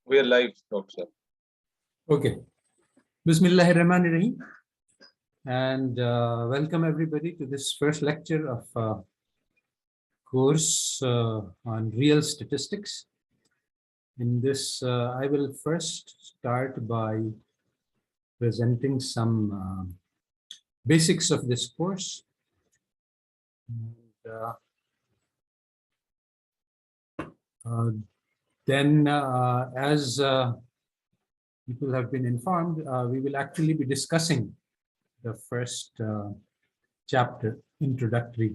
We are live, Doctor. Okay. Bismillahirrahmanirrahim. And welcome everybody to this first lecture of course on real statistics. In this, I will first start by presenting some basics of this course. And, then, as people have been informed, we will actually be discussing the first chapter, introductory.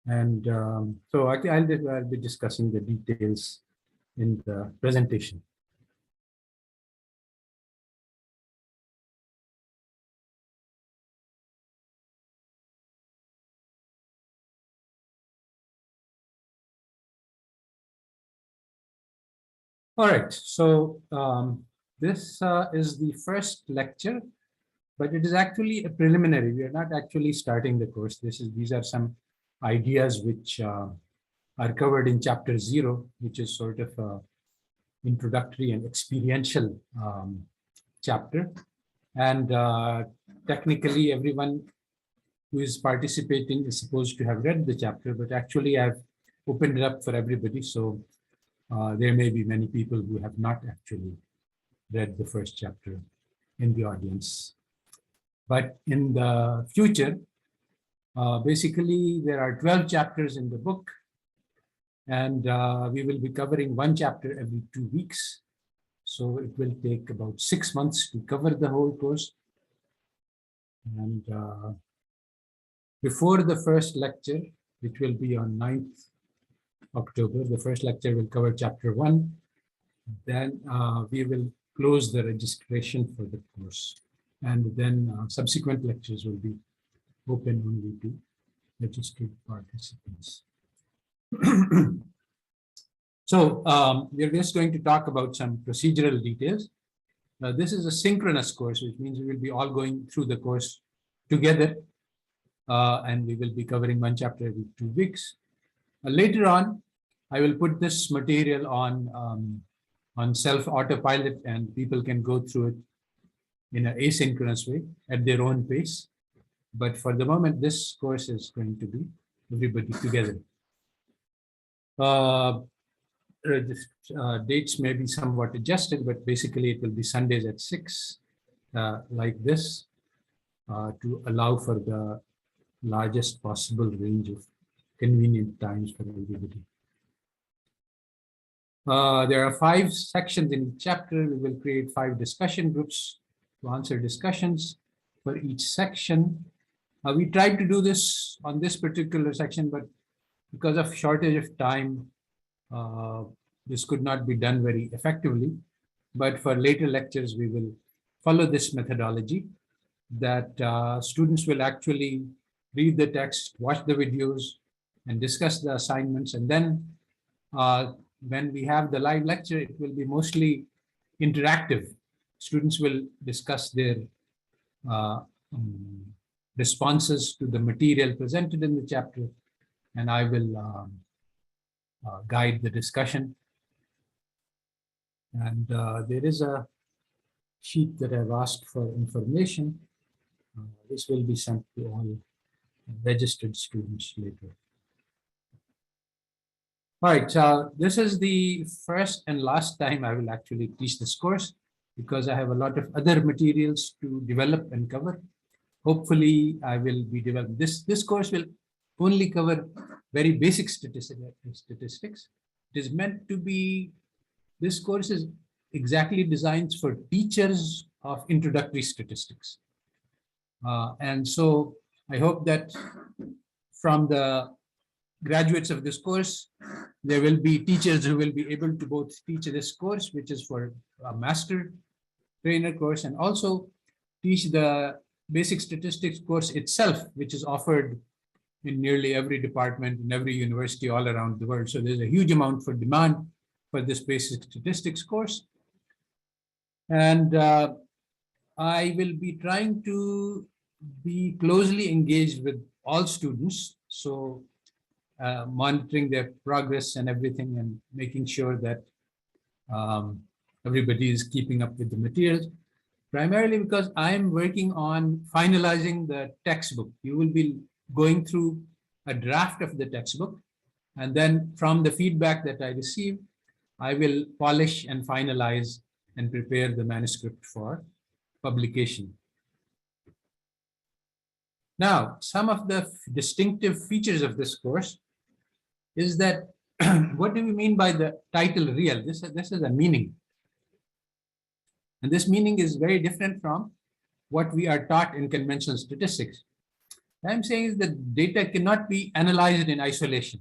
And so I'll be discussing the details in the presentation. All right, so this is the first lecture, but it is actually a preliminary. We are not actually starting the course. These are some ideas which are covered in chapter 0, which is sort of a introductory and experiential chapter. And technically, everyone who is participating is supposed to have read the chapter, but actually I've opened it up for everybody. So there may be many people who have not actually read the first chapter in the audience. But in the future, basically there are 12 chapters in the book, and we will be covering one chapter every 2 weeks. So it will take about 6 months to cover the whole course. And before the first lecture, which will be on 9th October, the first lecture will cover chapter 1. Then we will close the registration for the course. And then subsequent lectures will be open only to registered participants. So we're just going to talk about some procedural details. This is a synchronous course, which means we will be all going through the course together. And we will be covering one chapter every 2 weeks. Later on, I will put this material on self-autopilot, and people can go through it in an asynchronous way at their own pace. But for the moment, this course is going to be everybody together. Dates may be somewhat adjusted, but basically it will be Sundays at 6, like this, to allow for the largest possible range of convenient times for everybody. There are 5 sections in each chapter. We will create 5 discussion groups to answer discussions for each section. We tried to do this on this particular section, but because of shortage of time, this could not be done very effectively. But for later lectures, we will follow this methodology that students will actually read the text, watch the videos, and discuss the assignments. And then when we have the live lecture, it will be mostly interactive. Students will discuss their responses to the material presented in the chapter, and I will guide the discussion. And there is a sheet that I've asked for information. This will be sent to all registered students later. All right, this is the first and last time I will actually teach this course, because I have a lot of other materials to develop and cover. Hopefully, I will be developing this course will only cover very basic statistics. It is meant to be, this course is exactly designed for teachers of introductory statistics. And so I hope that from the graduates of this course, there will be teachers who will be able to both teach this course, which is for a master trainer course, and also teach the basic statistics course itself, which is offered in nearly every department in every university all around the world. So there's a huge amount for demand for this basic statistics course. And I will be trying to be closely engaged with all students. So monitoring their progress and everything, and making sure that everybody is keeping up with the materials. Primarily because I'm working on finalizing the textbook. You will be going through a draft of the textbook, and then from the feedback that I receive, I will polish and finalize and prepare the manuscript for publication. Now, some of the distinctive features of this course is that what do we mean by the title real? This is a meaning. And this meaning is very different from what we are taught in conventional statistics. What I'm saying is that data cannot be analyzed in isolation.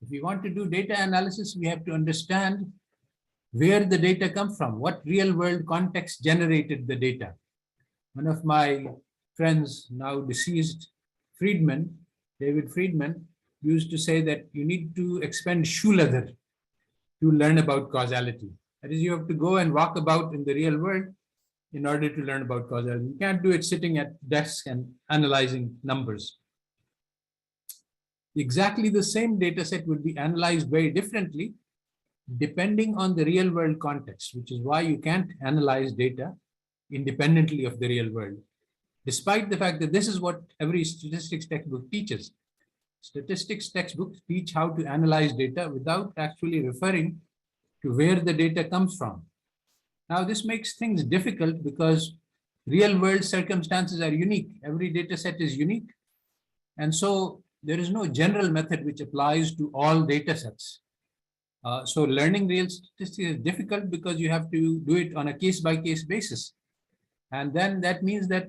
If we want to do data analysis, we have to understand where the data come from, what real world context generated the data. One of my friends, now deceased, David Friedman, used to say that you need to expend shoe leather to learn about causality. That is, you have to go and walk about in the real world in order to learn about causality. You can't do it sitting at desk and analyzing numbers. Exactly the same data set would be analyzed very differently depending on the real world context, which is why you can't analyze data independently of the real world, despite the fact that this is what every statistics textbook teaches. Statistics textbooks teach how to analyze data without actually referring to where the data comes from. Now, this makes things difficult because real world circumstances are unique. Every data set is unique. And so there is no general method which applies to all data sets. So learning real statistics is difficult because you have to do it on a case-by-case basis. And then that means that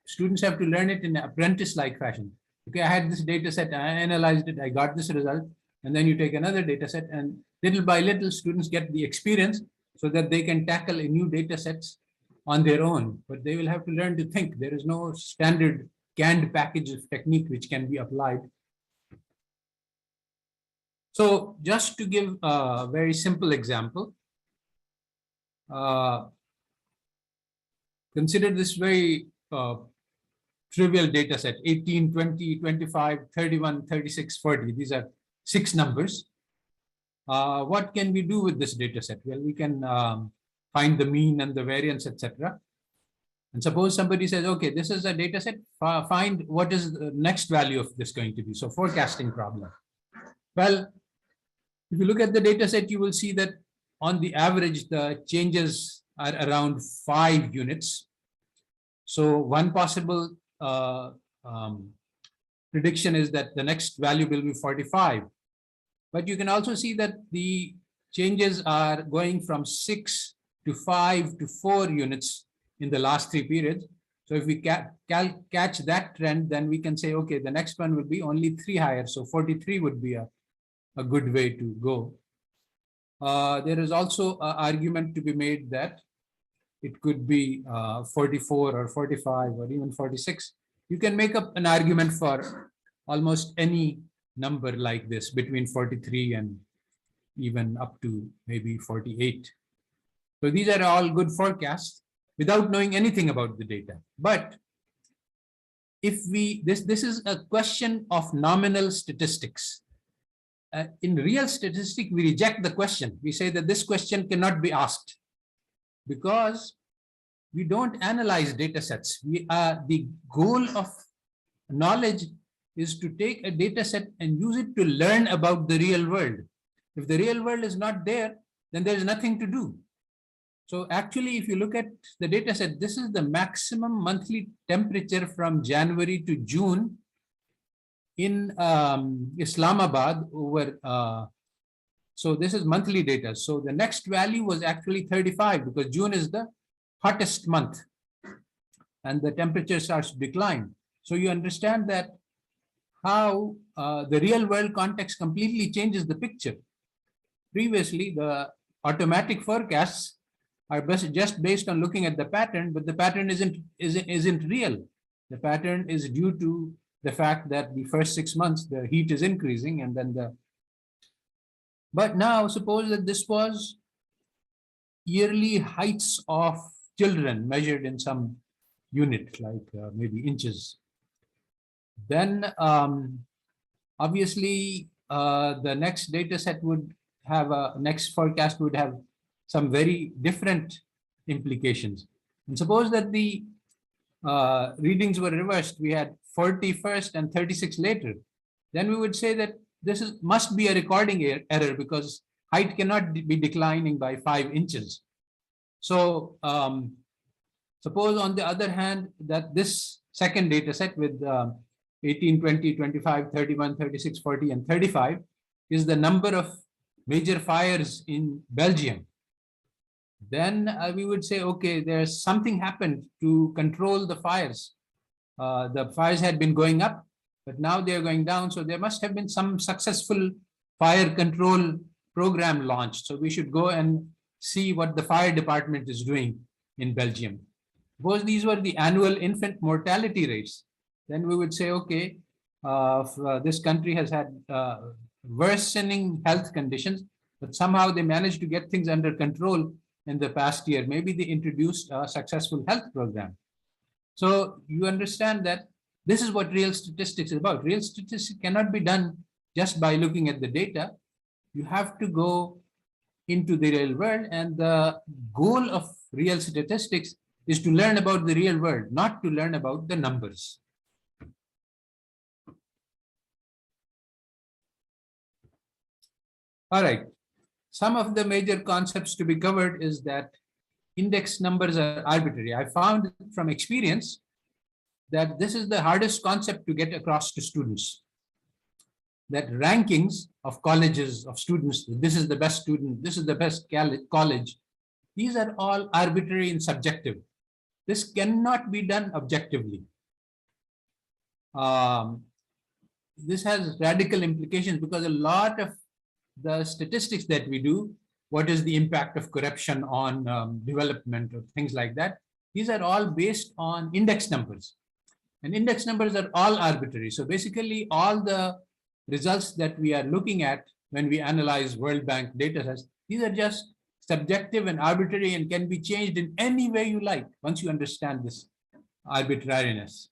students have to learn it in an apprentice-like fashion. Okay, I had this data set, I analyzed it, I got this result, and then you take another data set, and little by little students get the experience so that they can tackle new data sets on their own. But they will have to learn to think. There is no standard canned package of technique which can be applied. So just to give a very simple example, consider this very trivial data set, 18, 20, 25, 31, 36, 40. These are 6 numbers. What can we do with this data set? Well, we can find the mean and the variance, etc. And suppose somebody says, okay, this is a data set, find what is the next value of this going to be. So forecasting problem. Well, if you look at the data set, you will see that on the average, the changes are around 5 units. So one possible prediction is that the next value will be 45. But you can also see that the changes are going from 6 to 5 to 4 units in the last 3 periods. So if we catch that trend, then we can say, okay, the next one will be only 3 higher. So 43 would be a good way to go. There is also an argument to be made that it could be 44 or 45 or even 46. You can make up an argument for almost any number like this between 43 and even up to maybe 48. So these are all good forecasts without knowing anything about the data. But if this is a question of nominal statistics. In real statistics, we reject the question. We say that this question cannot be asked because we don't analyze data sets. The goal of knowledge is to take a data set and use it to learn about the real world. If the real world is not there, then there is nothing to do. So actually, if you look at the data set, this is the maximum monthly temperature from January to June in Islamabad over. So this is monthly data. So the next value was actually 35 because June is the hottest month and the temperature starts to decline. So you understand that how the real world context completely changes the picture. Previously, the automatic forecasts are just based on looking at the pattern, but the pattern isn't real. The pattern is due to the fact that the first 6 months, the heat is increasing and then but now suppose that this was yearly heights of children measured in some unit, like maybe inches. Then Obviously, the next data set would have next forecast would have some very different implications. And suppose that the readings were reversed, we had 40 first and 36 later, then we would say that this must be a recording error because height cannot be declining by 5 inches. So suppose on the other hand that this second data set with 18, 20, 25, 31, 36, 40, and 35 is the number of major fires in Belgium, then we would say, okay, there's something happened to control the fires. The fires had been going up, but now they're going down. So there must have been some successful fire control program launched. So we should go and see what the fire department is doing in Belgium. Suppose these were the annual infant mortality rates, then we would say, okay, this country has had worsening health conditions, but somehow they managed to get things under control in the past year. Maybe they introduced a successful health program. So you understand that this is what real statistics is about. Real statistics cannot be done just by looking at the data. You have to go into the real world, and the goal of real statistics is to learn about the real world, not to learn about the numbers. All right. Some of the major concepts to be covered is that index numbers are arbitrary. I found from experience that this is the hardest concept to get across to students. That rankings of colleges, of students, this is the best student, this is the best college, these are all arbitrary and subjective. This cannot be done objectively. This has radical implications because a lot of the statistics that we do, what is the impact of corruption on development or things like that, these are all based on index numbers. And index numbers are all arbitrary. So basically all the results that we are looking at when we analyze World Bank data sets, these are just subjective and arbitrary and can be changed in any way you like once you understand this arbitrariness.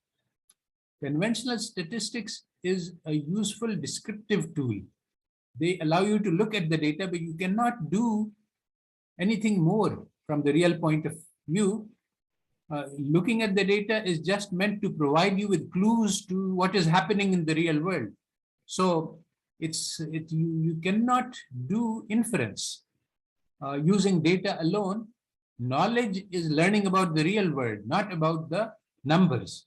Conventional statistics is a useful descriptive tool. They allow you to look at the data, but you cannot do anything more from the real point of view. Looking at the data is just meant to provide you with clues to what is happening in the real world. So you cannot do inference using data alone. Knowledge is learning about the real world, not about the numbers.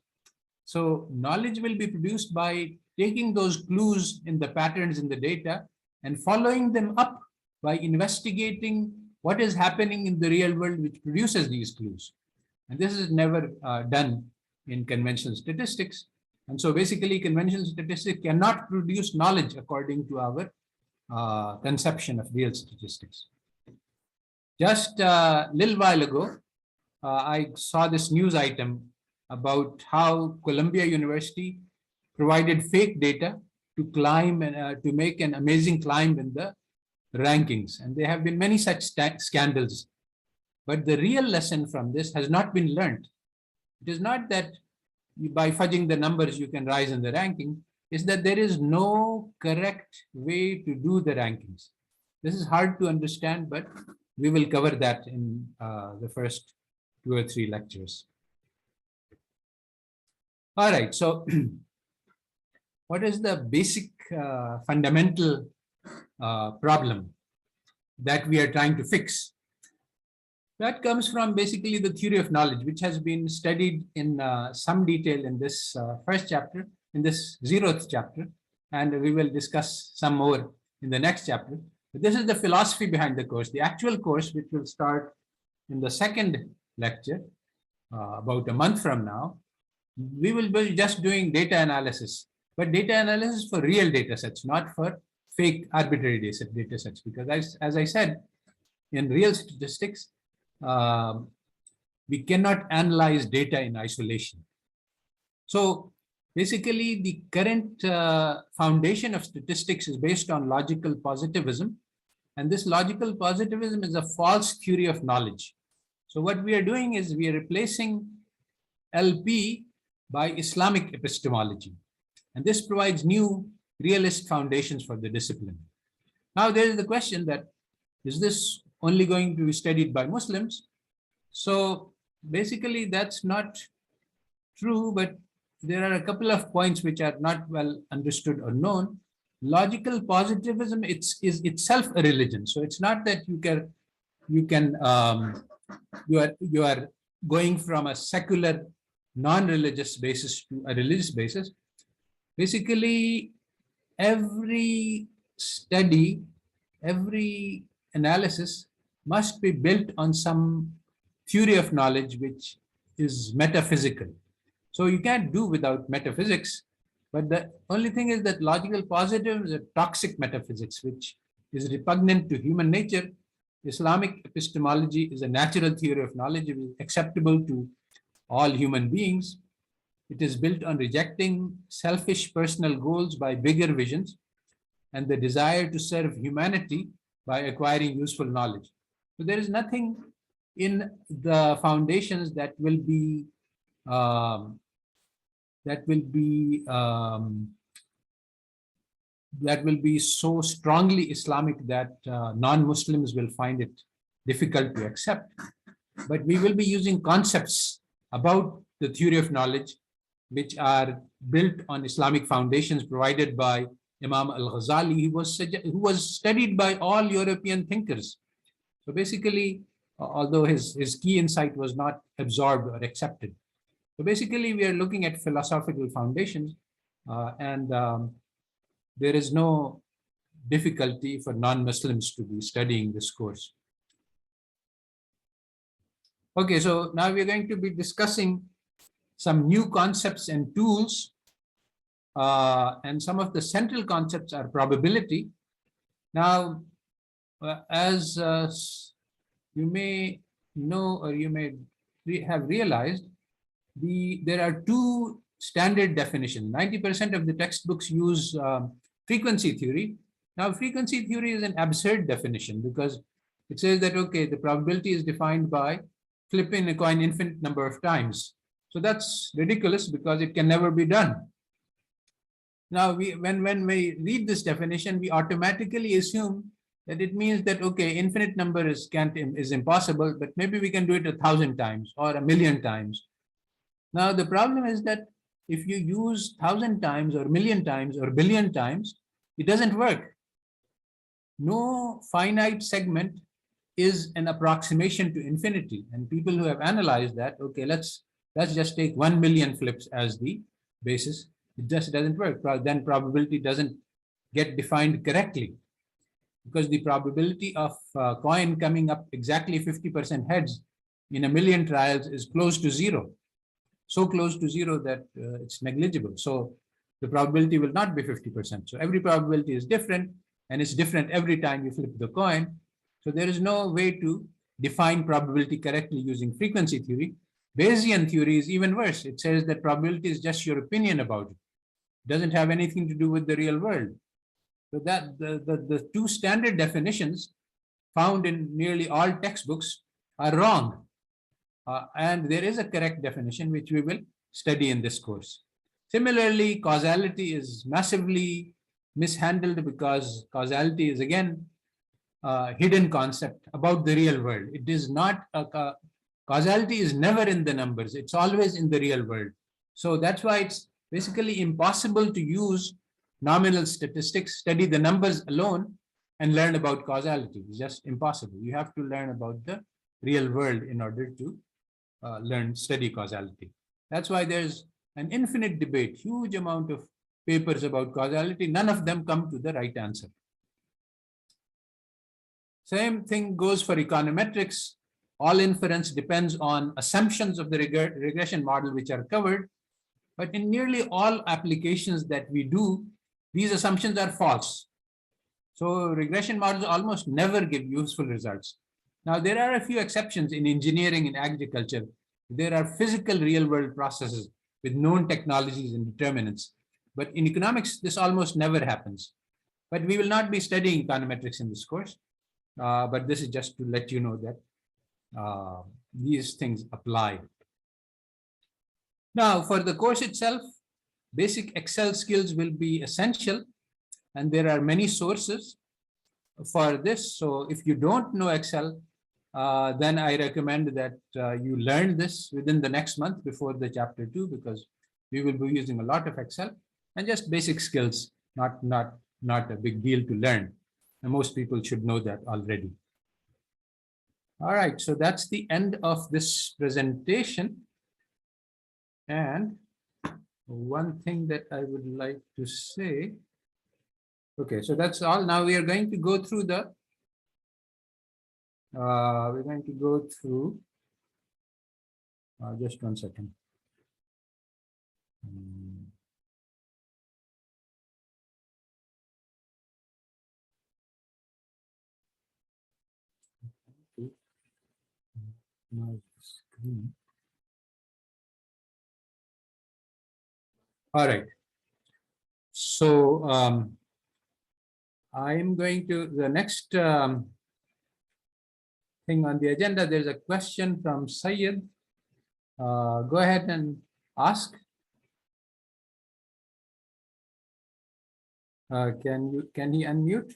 So knowledge will be produced by taking those clues in the patterns in the data and following them up by investigating what is happening in the real world which produces these clues. And this is never done in conventional statistics. And so basically conventional statistics cannot produce knowledge according to our conception of real statistics. Just a little while ago, I saw this news item about how Columbia University provided fake data to climb and to make an amazing climb in the rankings. And there have been many such scandals. But the real lesson from this has not been learned. It is not that by fudging the numbers you can rise in the ranking. It's that there is no correct way to do the rankings. This is hard to understand, but we will cover that in the first 2 or 3 lectures. All right, so what is the basic fundamental problem that we are trying to fix? That comes from basically the theory of knowledge, which has been studied in some detail in this first chapter, in this 0th chapter, and we will discuss some more in the next chapter. But this is the philosophy behind the course. The actual course, which will start in the 2nd lecture, about a month from now, we will be just doing data analysis, but data analysis for real data sets, not for fake arbitrary data sets, because as I said, in real statistics, we cannot analyze data in isolation. So basically, the current foundation of statistics is based on logical positivism. And this logical positivism is a false theory of knowledge. So what we are doing is we are replacing LP by Islamic epistemology. And this provides new realist foundations for the discipline. Now there is the question that, is this only going to be studied by Muslims? So basically that's not true, but there are a couple of points which are not well understood or known. Logical positivism is itself a religion. So it's not that you are going from a secular non-religious basis to a religious basis. Basically, every study, every analysis must be built on some theory of knowledge which is metaphysical. So you can't do without metaphysics, but the only thing is that logical positivism is a toxic metaphysics which is repugnant to human nature. Islamic epistemology is a natural theory of knowledge which is acceptable to all human beings. It is built on rejecting selfish personal goals by bigger visions and the desire to serve humanity by acquiring useful knowledge. So there is nothing in the foundations that will be so strongly Islamic that non-Muslims will find it difficult to accept. But we will be using concepts about the theory of knowledge which are built on Islamic foundations provided by Imam al-Ghazali, who was studied by all European thinkers. So basically, although his key insight was not absorbed or accepted. So basically, we are looking at philosophical foundations, and there is no difficulty for non-Muslims to be studying this course. Okay, so now we're going to be discussing some new concepts and tools, and some of the central concepts are probability. Now, as you may know, or you may have realized, there are two standard definitions. 90% of the textbooks use frequency theory. Now, frequency theory is an absurd definition because it says that, okay, the probability is defined by flipping a coin infinite number of times. So that's ridiculous because it can never be done. Now, when we read this definition, we automatically assume that it means that, okay, infinite number is impossible, but maybe we can do it 1,000 times or 1,000,000 times. Now, the problem is that if you use 1,000 times or 1,000,000 times or 1,000,000,000 times, it doesn't work. No finite segment is an approximation to infinity. And people who have analyzed that, okay, let's just take 1,000,000 flips as the basis. It just doesn't work. Then probability doesn't get defined correctly, because the probability of a coin coming up exactly 50% heads in 1,000,000 trials is close to zero. So close to zero that it's negligible. So the probability will not be 50%. So every probability is different, and it's different every time you flip the coin. So there is no way to define probability correctly using frequency theory. Bayesian theory is even worse. It says that probability is just your opinion about it. It doesn't have anything to do with the real world. So that the two standard definitions found in nearly all textbooks are wrong. And there is a correct definition which we will study in this course. Similarly, causality is massively mishandled because causality is again a hidden concept about the real world. It is not causality is never in the numbers. It's always in the real world. So that's why it's basically impossible to use nominal statistics, study the numbers alone, and learn about causality. It's just impossible. You have to learn about the real world in order to study causality. That's why there's an infinite debate, huge amount of papers about causality. None of them come to the right answer. Same thing goes for econometrics. All inference depends on assumptions of the regression model which are covered. But in nearly all applications that we do, these assumptions are false. So regression models almost never give useful results. Now, there are a few exceptions in engineering and agriculture. There are physical real-world processes with known technologies and determinants. But in economics, this almost never happens. But we will not be studying econometrics in this course. But this is just to let you know that these things apply. Now, for the course itself, basic Excel skills will be essential. and there are many sources for this. So if you don't know Excel, then I recommend that you learn this within the next month before the chapter 2, because we will be using a lot of Excel and just basic skills, not a big deal to learn. And most people should know that already. All right, so that's the end of this presentation. And one thing that I would like to say, okay, so that's all. Now we are going to go through the, just one second. My screen. All right. So I'm going to the next thing on the agenda. There's a question from Syed. Go ahead and ask. Can he unmute?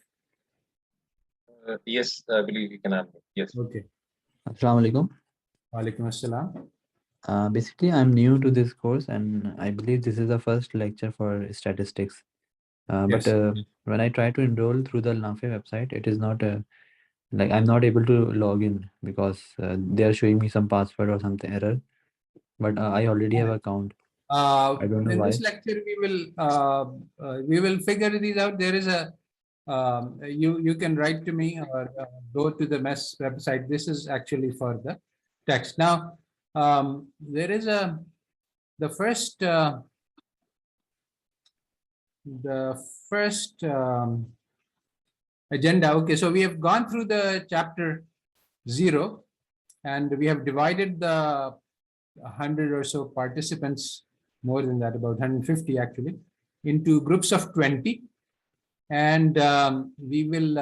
Yes, I believe you can unmute. Yes. Okay. Assalamu alaikum. Walaikum assalam. Basically, I'm new to this course, and I believe this is the first lecture for statistics. Yes. But when I try to enroll through the NAFE website, it is not like I'm not able to log in because they are showing me some password or something error. But I already have account. I don't know In why. this lecture, we will figure these out. There is a you can write to me or go to the MES website. This is actually for the text. Now there is the first agenda. Okay, so we have gone through the chapter 0, and we have divided the 100 or so participants, more than that, about 150 actually, into groups of 20. And we will,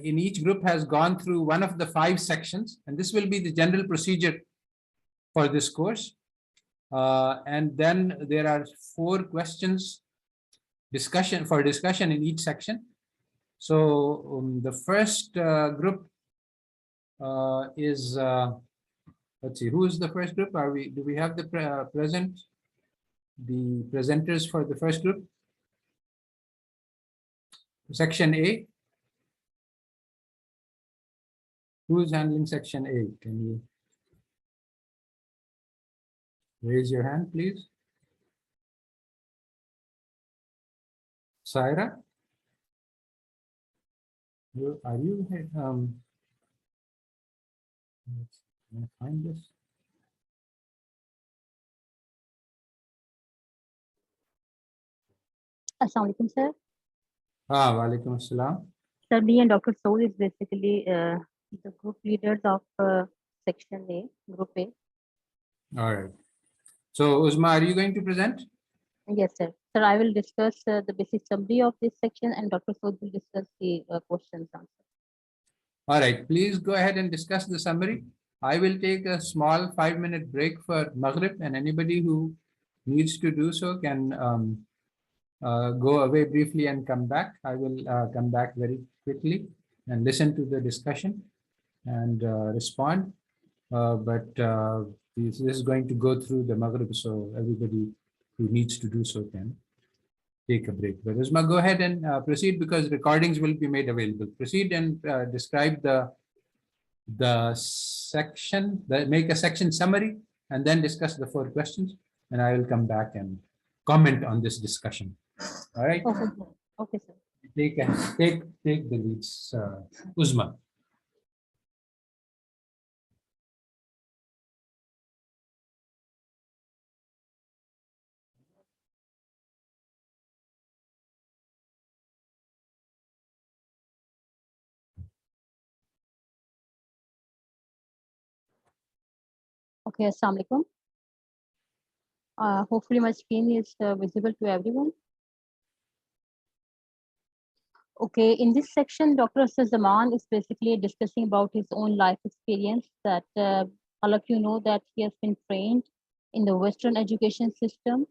in each group has gone through one of the 5 sections, and this will be the general procedure for this course. And then there are 4 questions for discussion in each section. So the first group is, let's see, who is the first group? Do we have the presenters for the first group? Section A. Who is handling section A? Can you raise your hand, please? Saira? Are you, can I find this? Assalamu alaikum, sir. Walaikum assalam. Sir, me and Dr. Soul is basically the group leaders of section A, group A. All right. So Uzma, are you going to present? Yes, sir. Sir, I will discuss the basic summary of this section, and Dr. Soul will discuss the questions answer. All right, please go ahead and discuss the summary. I will take a small 5-minute break for Maghrib, and anybody who needs to do so can go away briefly and come back. I will come back very quickly and listen to the discussion and respond. But this is going to go through the Maghrib, so everybody who needs to do so can take a break. But Uzma, go ahead and proceed, because recordings will be made available. Proceed and describe the section, make a section summary, and then discuss the 4 questions, and I will come back and comment on this discussion. All right. Okay, sir. Okay, sir. Take the leads, Uzma. Okay, assalamu alaikum. Hopefully my screen is visible to everyone. Okay, in this section, Dr. Zaman is basically discussing about his own life experience, that all of you know that he has been trained in the Western education system,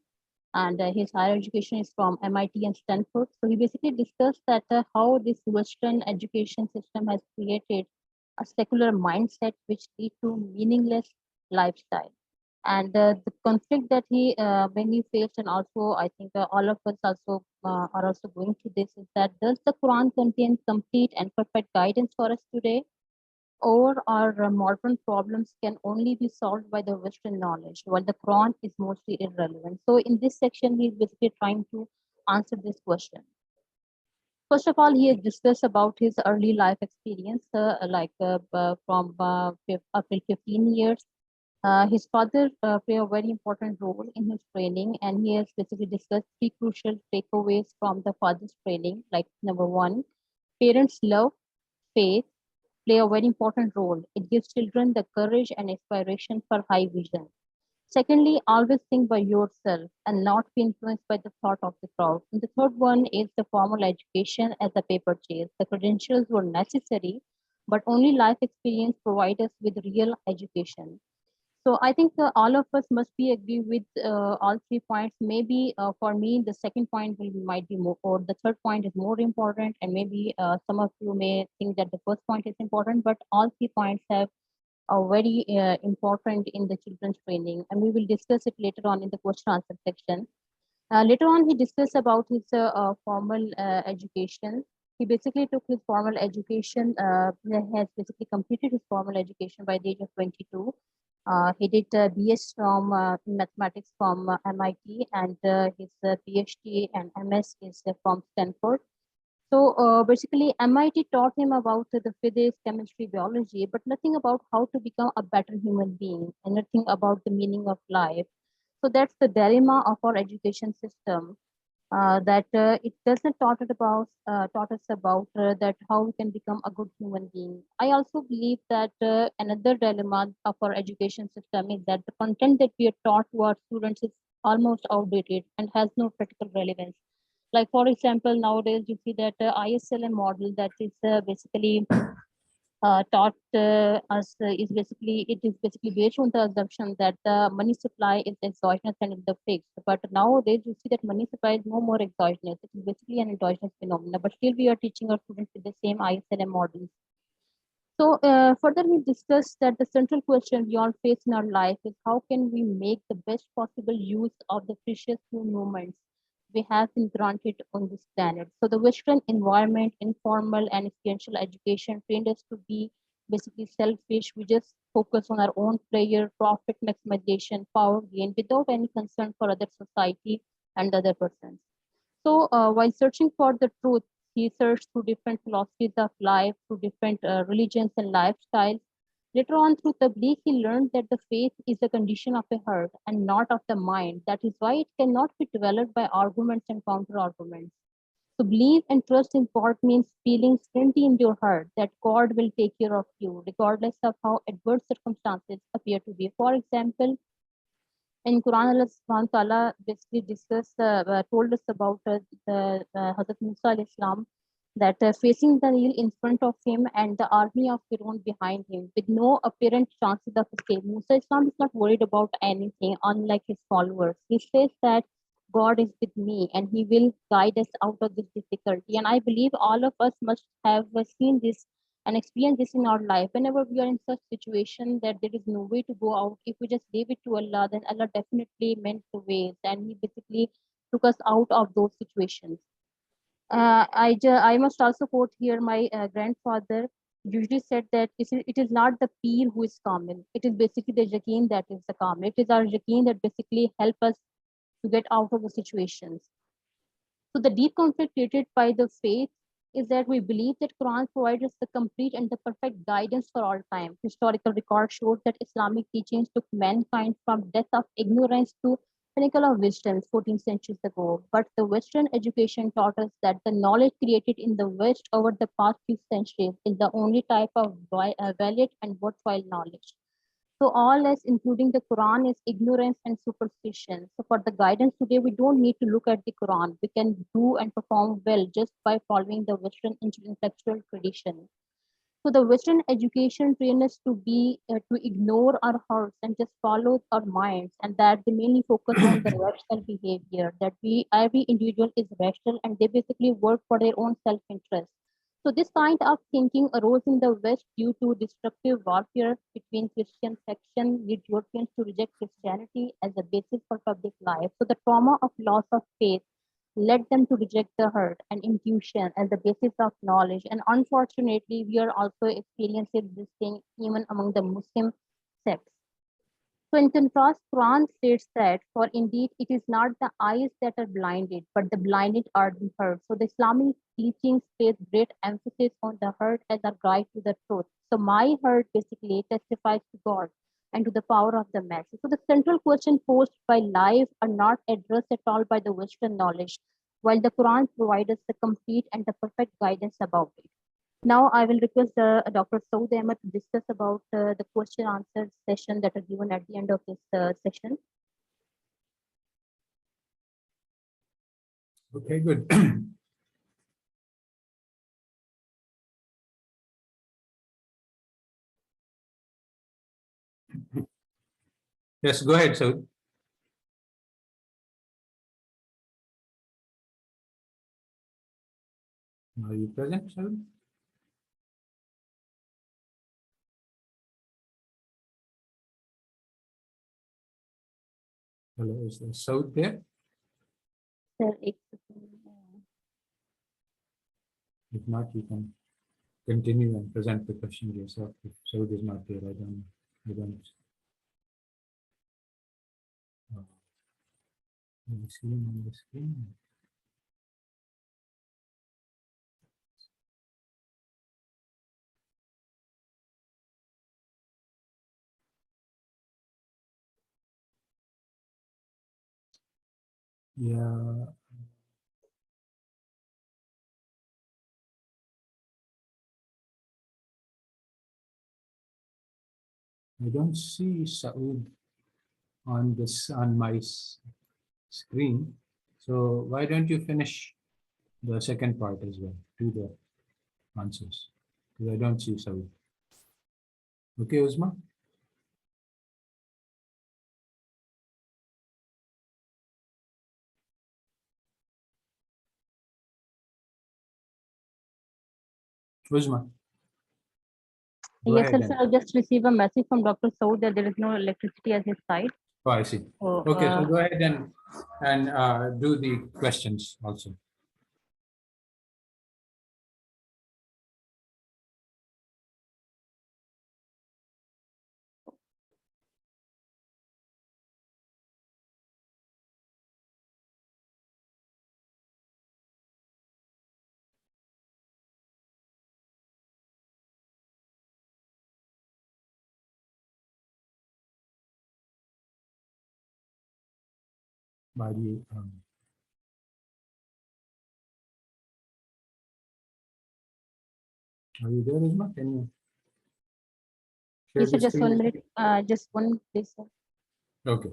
and his higher education is from MIT and Stanford. So he basically discussed that how this Western education system has created a secular mindset which lead to meaningless lifestyle. And the conflict that he when he faced, and also I think all of us also are also going through this, is that does the Quran contain complete and perfect guidance for us today, or our modern problems can only be solved by the Western knowledge, while the Quran is mostly irrelevant? So in this section, he's basically trying to answer this question. First of all, he has discussed about his early life experience, from up till 15 years. His father played a very important role in his training, and he has basically discussed three crucial takeaways from the father's training. Like number one, parents' love, faith play a very important role. It gives children the courage and inspiration for high vision. Secondly, always think by yourself and not be influenced by the thought of the crowd. And the third one is the formal education as a paper chase. The credentials were necessary, but only life experience provides us with real education. So I think all of us must be agree with all 3 points. Maybe for me, the second point might be more, or the third point is more important, and maybe some of you may think that the first point is important. But all 3 points have are very important in the children's training, and we will discuss it later on in the question answer section. Later on, he discussed about his formal education. He basically took his formal education, has basically completed his formal education by the age of 22. He did BS from mathematics from MIT, and his PhD and MS is from Stanford. So basically, MIT taught him about the physics, chemistry, biology, but nothing about how to become a better human being, and nothing about the meaning of life. So that's the dilemma of our education system. That it doesn't taught us about that how we can become a good human being. I also believe that another dilemma of our education system is that the content that we are taught to our students is almost outdated and has no practical relevance. Like for example, nowadays you see that ISLM model that is basically taught us is basically, it is basically based on the assumption that the money supply is exogenous and the fixed. But nowadays you see that money supply is no more exogenous. It is basically an endogenous phenomenon. But still we are teaching our students with the same ISLM models. So further we discussed that the central question we all face in our life is how can we make the best possible use of the precious few moments we have been granted on this planet. So the Western environment, informal and experiential education trained us to be basically selfish. We just focus on our own pleasure, profit maximization, power gain without any concern for other society and other persons. So while searching for the truth, he searched through different philosophies of life, through different religions and lifestyles. Later on, through Tabligh, he learned that the faith is a condition of the heart and not of the mind. That is why it cannot be developed by arguments and counter arguments. To believe and trust in God means feeling certainty in your heart that God will take care of you, regardless of how adverse circumstances appear to be. For example, in Quran, Allah subhanahu wa ta'ala basically told us about the Hazrat Musa alayhi salam, that facing the Nile in front of him and the army of Fir'aun behind him with no apparent chances of escape. Musa Islam is not worried about anything, unlike his followers. He says that God is with me and he will guide us out of this difficulty. And I believe all of us must have seen this and experience this in our life. Whenever we are in such situation that there is no way to go out, if we just leave it to Allah, then Allah definitely meant the ways, and he basically took us out of those situations. I must also quote here my grandfather usually said that it is not the peer who is kamil, it is basically the yaqeen that is the kamil. It is our yaqeen that basically help us to get out of the situations. So the deep conflict created by the faith is that we believe that Quran provides us the complete and the perfect guidance for all time. Historical record shows that Islamic teachings took mankind from death of ignorance to pinnacle of wisdom 14 centuries ago. But the Western education taught us that the knowledge created in the West over the past few centuries is the only type of valid and worthwhile knowledge. So all else, including the Quran, is ignorance and superstition. So for the guidance today, we don't need to look at the Quran. We can do and perform well just by following the Western intellectual tradition. So the Western education train us to be to ignore our hearts and just follow our minds, and that they mainly focus on the rational behavior. That we every individual is rational, and they basically work for their own self-interest. So this kind of thinking arose in the West due to destructive warfare between Christian section, lead Europeans to reject Christianity as a basis for public life. So the trauma of loss of faith led them to reject the herd and intuition as the basis of knowledge. And unfortunately, we are also experiencing this thing even among the Muslim sects. So in contrast, Quran states that, for indeed it is not the eyes that are blinded, but the blinded are the heard. So the Islamic teachings place great emphasis on the heart as a guide to the truth. So my heart basically testifies to God and to the power of the message. So the central question posed by life are not addressed at all by the Western knowledge, while the Quran provides us the complete and the perfect guidance about it. Now I will request Dr. Saud Ahmed to discuss about the question answer session that are given at the end of this session. Okay, good. Yes, go ahead, Saud. Are you present, Saud? Hello, is there Saud there? Sir, If not, you can continue and present the question yourself. If Saud is not there, I don't see him on the screen. Yeah. I don't see Saud on my screen. So why don't you finish the second part as well? Do the answers. Because I don't see Saud. Okay, Uzma? Uzma. Go yes, ahead sir, then. I just received a message from Dr. Saud that there is no electricity at his side. Oh, I see. So, Okay, so go ahead and do the questions also. By the, are you there, Uzma? Can you share yes, sir, the just 1 screen? minute, just one, please, sir. Okay.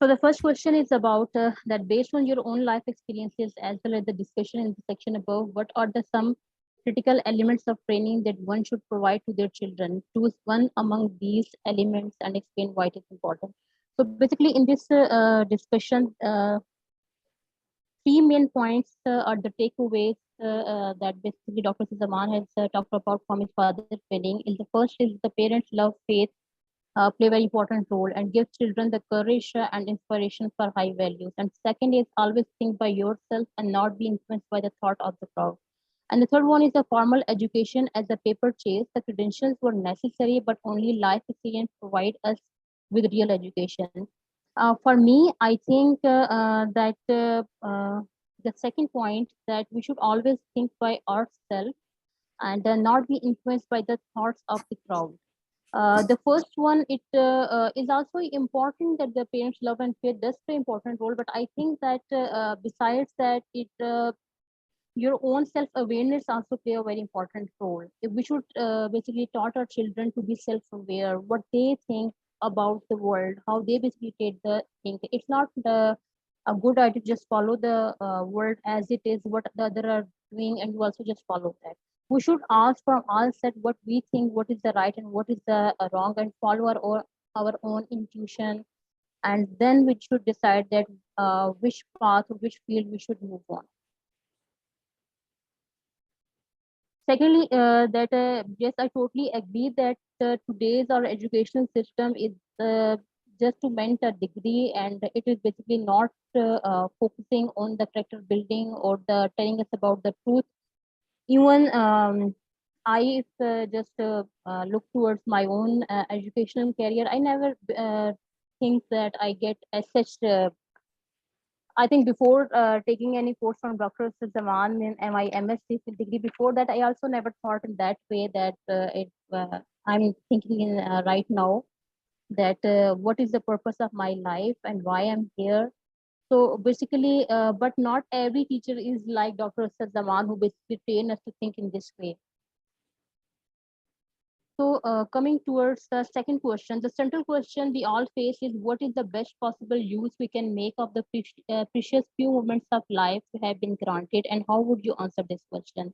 So the first question is about that based on your own life experiences as well as the discussion in the section above, what are the some critical elements of training that one should provide to their children? Choose one among these elements and explain why it is important. So basically in this discussion, three main points are the takeaways that basically Dr. Zaman has talked about from his father's training. Is the first is the parents love faith play a very important role and give children the courage and inspiration for high values. And second is always think by yourself and not be influenced by the thought of the crowd. And the third one is the formal education as a paper chase. The credentials were necessary, but only life experience provide us with real education. For me, I think that the second point, that we should always think by ourselves and not be influenced by the thoughts of the crowd. The first one, it is also important that the parents love and fear does play important role, but I think that besides that, it your own self-awareness also play a very important role. If we should basically taught our children to be self-aware, what they think about the world, how they basically take the thing. It's not a good idea to just follow the world as it is, what the other are doing, and you also just follow that. We should ask from us that what we think, what is the right and what is the wrong, and follow our own intuition, and then we should decide that which path or which field we should move on. Secondly, that yes, I totally agree that today's our educational system is just to meant a degree, and it is basically not focusing on the character building or the telling us about the truth. Even I just look towards my own educational career, I never think that I get as such. I think before taking any course from Dr. Zaman in my MSc degree, before that, I also never thought in that way that I'm thinking in right now that what is the purpose of my life and why I'm here. So basically, but not every teacher is like Dr. Zaman, who basically train us to think in this way. So coming towards the second question, the central question we all face is what is the best possible use we can make of the precious few moments of life we have been granted, and how would you answer this question?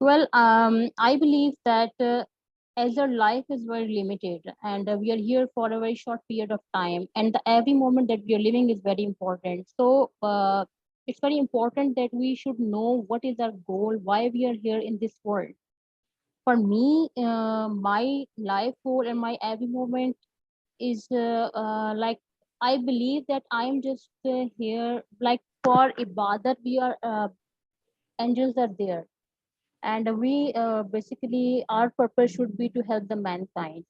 Well, I believe that as our life is very limited and we are here for a very short period of time, and every moment that we are living is very important. So it's very important that we should know what is our goal, why we are here in this world. For me, my life goal and my every moment is like, I believe that I am just here like for ibadat. We are angels are there, and we basically our purpose should be to help the mankind.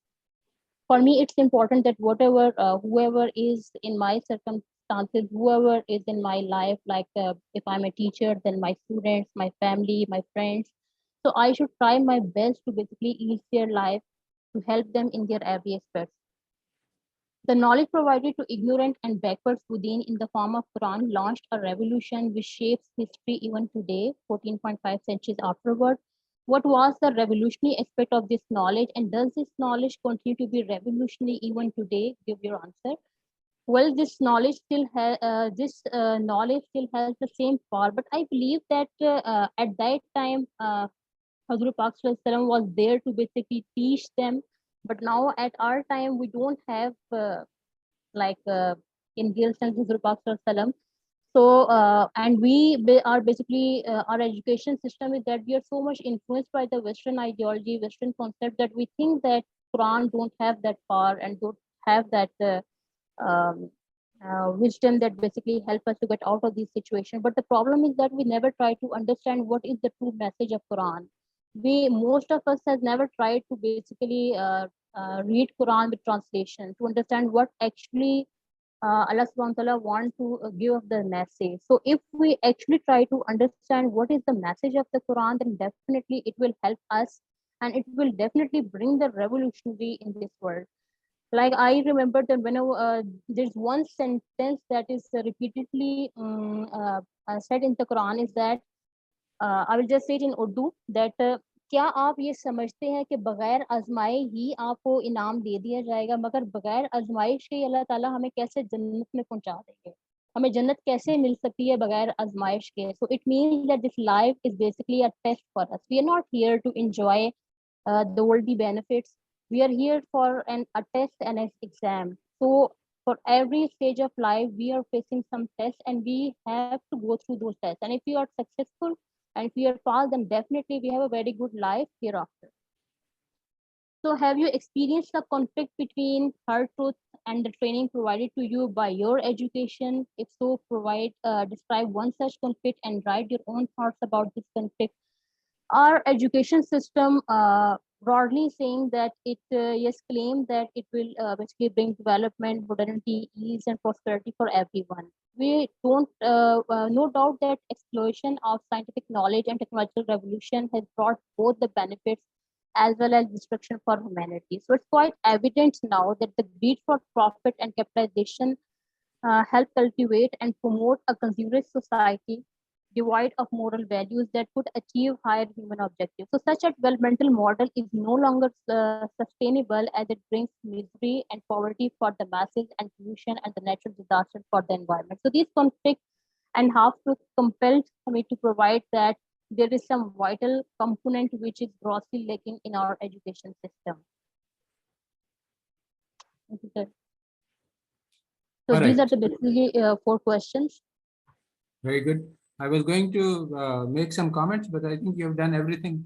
For me, it's important that whatever whoever is in my circumstances, whoever is in my life, like if I'm a teacher, then my students, my family, my friends, so I should try my best to basically ease their life, to help them in their every aspect. The knowledge provided to ignorant and backward within in the form of Quran launched a revolution which shapes history even today, 14.5 centuries afterward. What was the revolutionary aspect of this knowledge, and does this knowledge continue to be revolutionary even today? Give your answer. Well, this knowledge still has knowledge still has the same power, but I believe that at that time Hazrat Pak was there to basically teach them. But now at our time, we don't have like in real sense Hazrat Pak. So and are basically our education system is that we are so much influenced by the Western ideology, Western concept, that we think that Quran don't have that power and don't have that um, wisdom that basically help us to get out of these situations. But the problem is that we never try to understand what is the true message of Quran. We most of us has never tried to basically read Quran with translation to understand what actually Allah subhanahu wa ta'ala want to give the message. So if we actually try to understand what is the message of the Quran, then definitely it will help us, and it will definitely bring the revolutionary in this world. Like I remember that whenever there's one sentence that is repeatedly said in the Quran is that I will just say it in Urdu that क्या आप ये समझते हैं कि बगैर आजमाए ही आपको इनाम दे दिया जाएगा, मगर बगैर आजमाइश के अल्लाह ताला हमें कैसे जन्नत में पहुंचा देंगे, हमें जन्नत कैसे मिल सकती है बगैर आजमाइश के. So it means that this life is basically a test for us. We are not here to enjoy the worldly benefits. We are here for a test and an exam. So for every stage of life, we are facing some tests, and we have to go through those tests. And if we are successful and if we are passed, then definitely we have a very good life hereafter. So have you experienced the conflict between hard truth and the training provided to you by your education? If so, describe one such conflict and write your own thoughts about this conflict. Our education system broadly saying that it yes claim that it will basically bring development, modernity, ease, and prosperity for everyone. We don't no doubt that explosion of scientific knowledge and technological revolution has brought both the benefits as well as destruction for humanity. So it's quite evident now that the greed for profit and capitalization help cultivate and promote a consumerist society devoid of moral values that could achieve higher human objectives. So such a developmental model is no longer sustainable as it brings misery and poverty for the masses and pollution and the natural disaster for the environment. So these conflicts and half-truths compelled me to provide that there is some vital component which is grossly lacking in our education system. So All these right. are the basically 4 questions. Very good. I was going to make some comments, but I think you've done everything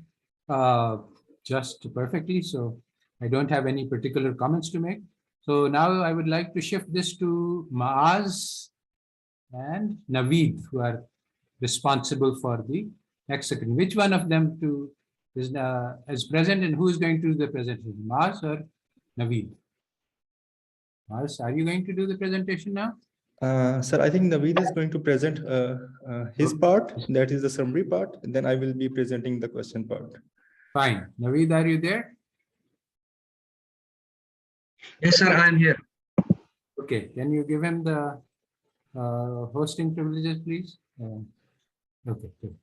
just perfectly. So I don't have any particular comments to make. So now I would like to shift this to Maaz and Naveed, who are responsible for the next section. Which one of them is present, and who is going to do the presentation, Maaz or Naveed? Maaz, are you going to do the presentation now? Sir, I think Naveed is going to present his part, that is the summary part, and then I will be presenting the question part. Fine. Naveed, are you there? Yes, sir, I am here. Okay, can you give him the hosting privileges, please? Okay, good.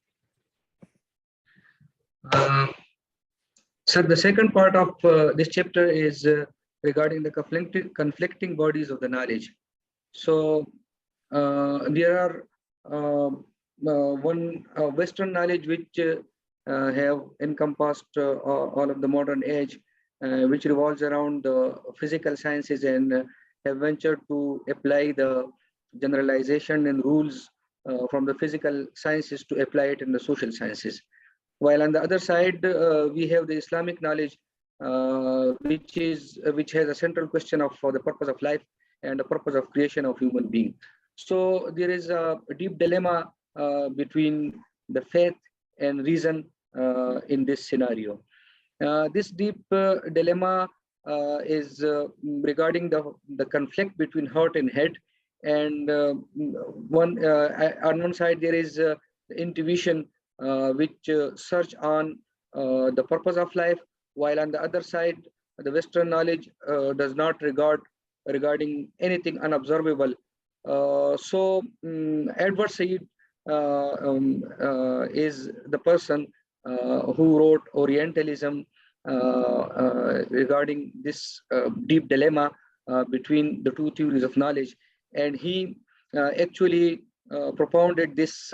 Sir, the second part of this chapter is regarding the conflicting bodies of the knowledge. So there are one Western knowledge which have encompassed all of the modern age, which revolves around the physical sciences and have ventured to apply the generalization and rules from the physical sciences to apply it in the social sciences. While on the other side, we have the Islamic knowledge, which has a central question of for the purpose of life and the purpose of creation of human being. So there is a deep dilemma between the faith and reason in this scenario. This deep dilemma is regarding the conflict between heart and head. And on one side, there is the intuition which search on the purpose of life, while on the other side, the Western knowledge does not regarding anything unobservable. So Edward Said is the person who wrote Orientalism regarding this deep dilemma between the two theories of knowledge. And he actually propounded this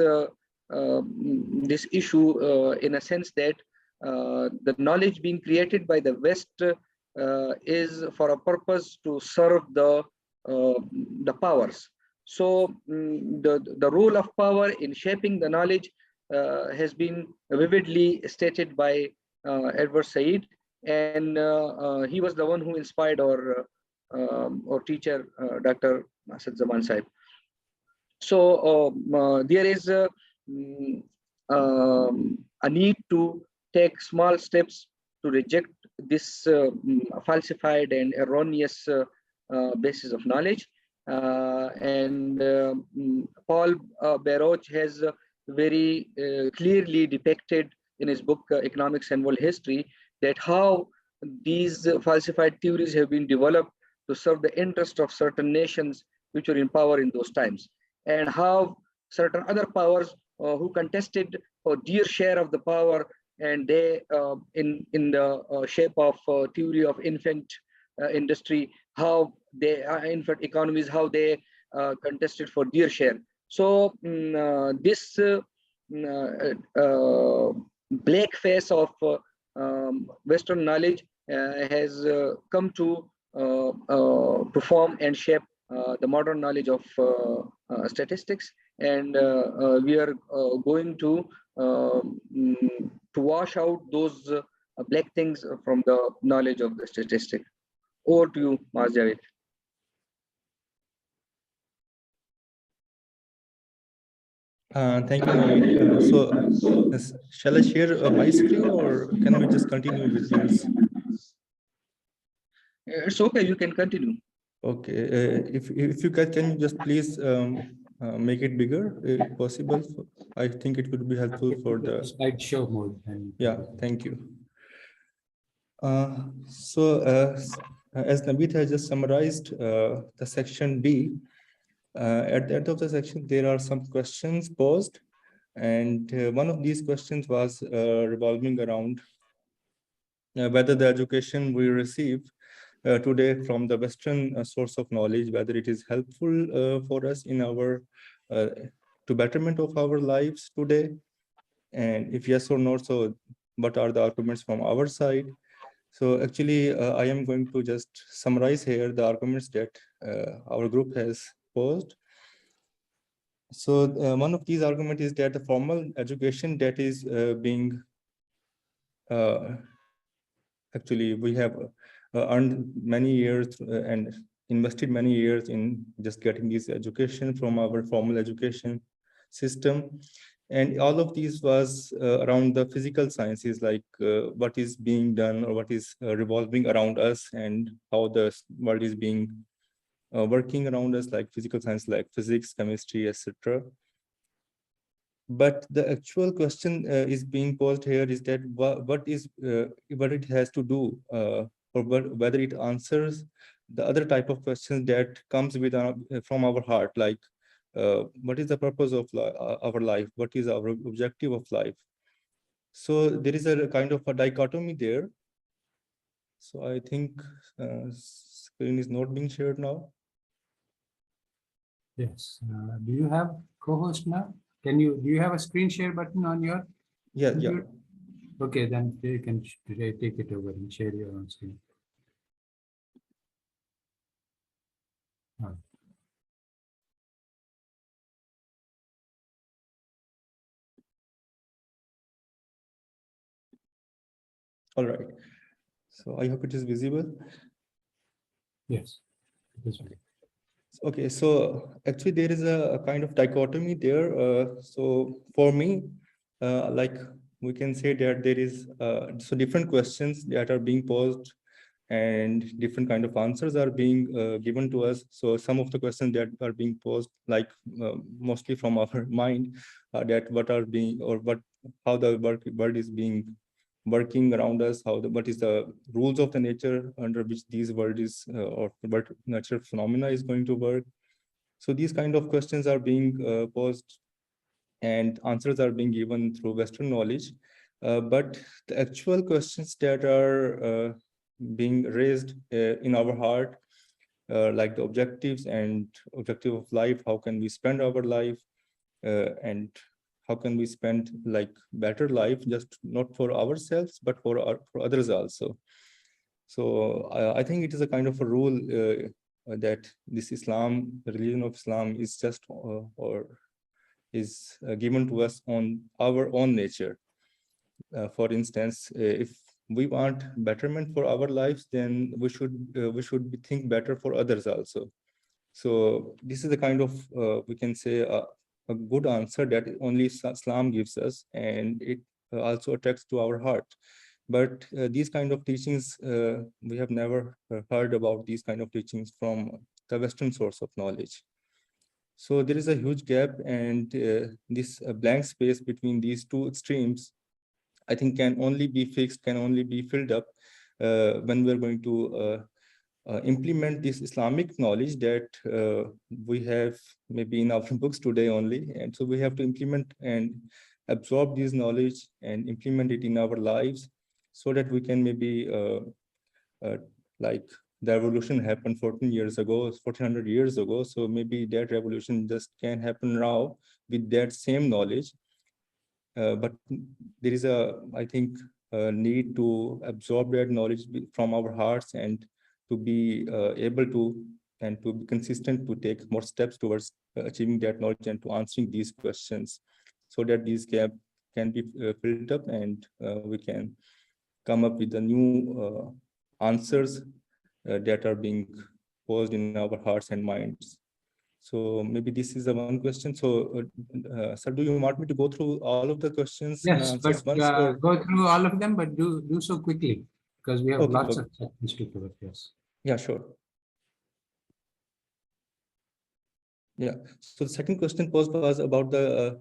this issue in a sense that the knowledge being created by the West is for a purpose to serve the powers. So the role of power in shaping the knowledge has been vividly stated by Edward Said, and he was the one who inspired our teacher, Dr. Asad Zaman Saib. So there is a need to take small steps to reject this falsified and erroneous basis of knowledge. And Paul Baruch has very clearly depicted in his book Economics and World History that how these falsified theories have been developed to serve the interest of certain nations which were in power in those times, and how certain other powers who contested for their share of the power, and they in the shape of theory of infant industry, how they infant economies, how they contested for their share. So this black face of Western knowledge has come to form and shape the modern knowledge of statistics, and we are going to wash out those black things from the knowledge of the statistic. Over to you, Mas Javed. Thank you, Naveed. Shall I share my screen, or can we just continue with yours? It's okay, you can continue. Okay, if you can you just please make it bigger if possible? I think it would be helpful for the slideshow mode. And yeah. Thank you. As Naveed has just summarized the section B, at the end of the section there are some questions posed, and one of these questions was revolving around whether the education we receive today from the Western source of knowledge, whether it is helpful for us in our to betterment of our lives today, and if yes or no, so what are the arguments from our side? So actually, I am going to just summarize here the arguments that our group has posed. So one of these arguments is that the formal education that is being actually we have earned many years and invested many years in just getting this education from our formal education system. And all of these was around the physical sciences, like what is being done or what is revolving around us and how the world is being working around us, like physical science, like physics, chemistry, etc. But the actual question is being posed here is that what it has to do or whether it answers the other type of questions that comes with from our heart, like what is the purpose of our life? What is our objective of life? So there is a kind of a dichotomy there. So I think screen is not being shared now. yes, do you have co-host now? Do you have a screen share button on your Yeah. computer? Okay, then you can take it over and share your own screen. All right. So I hope it is visible. Yes, this way. Okay, so actually there is a kind of dichotomy there. So for me, like we can say that there is so different questions that are being posed and different kind of answers are being given to us. So some of the questions that are being posed, like mostly from our mind, that what are being or how the world is being working around us, what is the rules of the nature under which these world is or what natural phenomena is going to work. So these kind of questions are being posed and answers are being given through Western knowledge. But the actual questions that are being raised in our heart, like the objectives and objective of life, how can we spend our life, and how can we spend like better life, just not for ourselves but for others also. So I think it is a kind of a rule that this Islam, the religion of Islam, is just or is given to us on our own nature. For instance, if we want betterment for our lives, then we should think better for others also. So this is the kind of we can say a good answer that only Islam gives us, and it also attracts to our heart. But these kind of teachings, we have never heard about these kind of teachings from the Western source of knowledge. So there is a huge gap, and this blank space between these two extremes, I think, can only be fixed, can only be filled up when we're going to implement this Islamic knowledge that we have maybe in our books today only. And so we have to implement and absorb this knowledge and implement it in our lives so that we can maybe like the revolution happened 1400 years ago. So maybe that revolution just can happen now with that same knowledge. But there is I think, need to absorb that knowledge from our hearts and to be able to and to be consistent to take more steps towards achieving that knowledge and to answering these questions so that these gap can be filled up and we can come up with the new answers that are being posed in our hearts and minds. So maybe this is the one question. So, sir, do you want me to go through all of the questions and Yes, answers but once? Or? go through all of them, but do so quickly because we have Okay, lots okay. of sections to cover. Yes. Yeah, sure. Yeah. So the second question posed was about the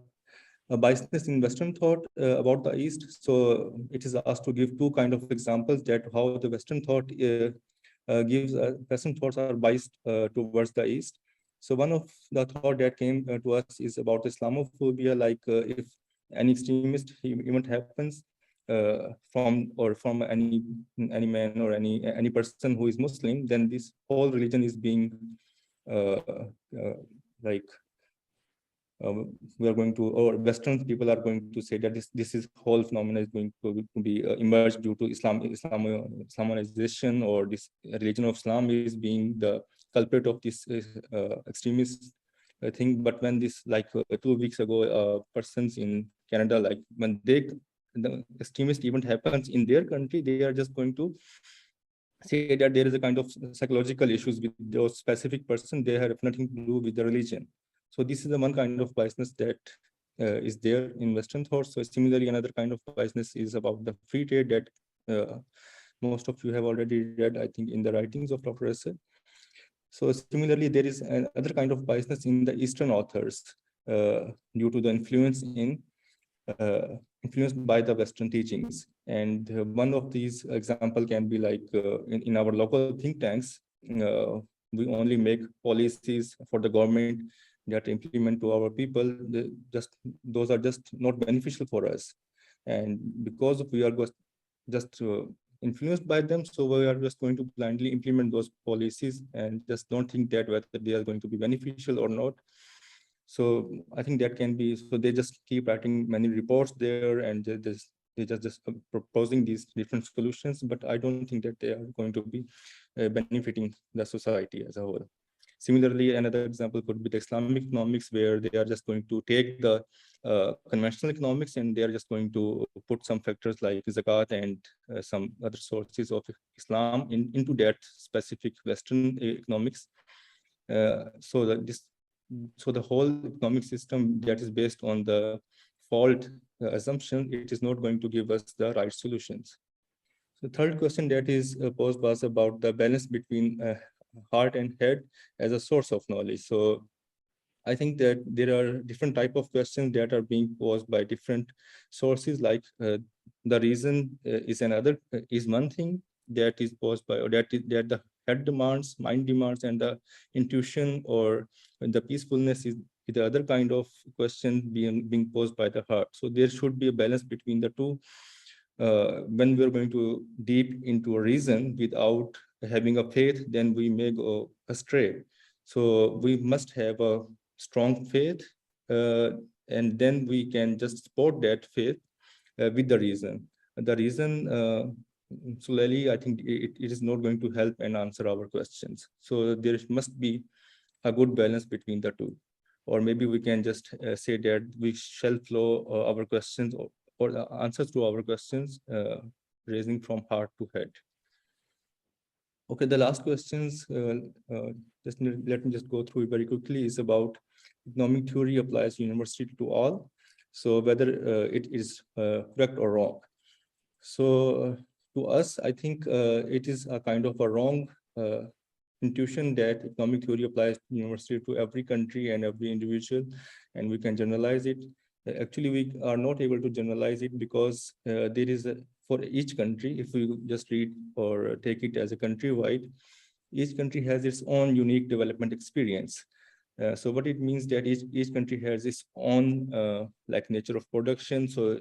biasness in Western thought about the East. So it is asked to give two kind of examples that how the Western thought gives Western thoughts are biased towards the East. So one of the thought that came to us is about Islamophobia, like if any extremist event happens from any man or any person who is Muslim, then this whole religion is being like we are going to, or Western people are going to say that this is whole phenomenon is going to be emerged due to Islamization, or this religion of Islam is being the culprit of this extremist thing. But when this, like 2 weeks ago, persons in Canada, like when the extremist event happens in their country, they are just going to say that there is a kind of psychological issues with those specific person. They have nothing to do with the religion. So this is the one kind of biasness that is there in Western thought. So similarly, another kind of biasness is about the free trade that most of you have already read, I think, in the writings of Dr. Russell. So similarly, there is another kind of biasness in the Eastern authors due to the influenced by the Western teachings. And one of these example can be like in our local think tanks, we only make policies for the government that implement to our people. Those are just not beneficial for us. And because we are just influenced by them, so we are just going to blindly implement those policies and just don't think that whether they are going to be beneficial or not. So I think that can be, so they just keep writing many reports there and they just proposing these different solutions, but I don't think that they are going to be benefiting the society as a whole. Similarly, another example could be the Islamic economics, where they are just going to take the conventional economics and they are just going to put some factors like zakat and some other sources of Islam into that specific Western economics. So the whole economic system that is based on the fault assumption, it is not going to give us the right solutions. The third question that is posed was about the balance between heart and head as a source of knowledge. So I think that there are different type of questions that are being posed by different sources, like the reason is one thing that is posed by, or that the head demands, mind demands, and the intuition or the peacefulness is the other kind of question being posed by the heart. So there should be a balance between the two. When we're going to deep into a reason without having a faith, then we may go astray. So we must have a strong faith, and then we can just support that faith with the reason. The reason, slowly, I think it is not going to help and answer our questions. So there must be a good balance between the two. Or maybe we can just say that we shall flow our questions or the answers to our questions raising from heart to head. Okay, the last questions, let me just go through it very quickly, is about economic theory applies universally to all. So whether it is correct or wrong. So to us, I think it is a kind of a wrong intuition that economic theory applies universally to every country and every individual, and we can generalize it. Actually, we are not able to generalize it because there is for each country, if we just read or take it as a countrywide, each country has its own unique development experience. So what it means that each country has its own like nature of production. So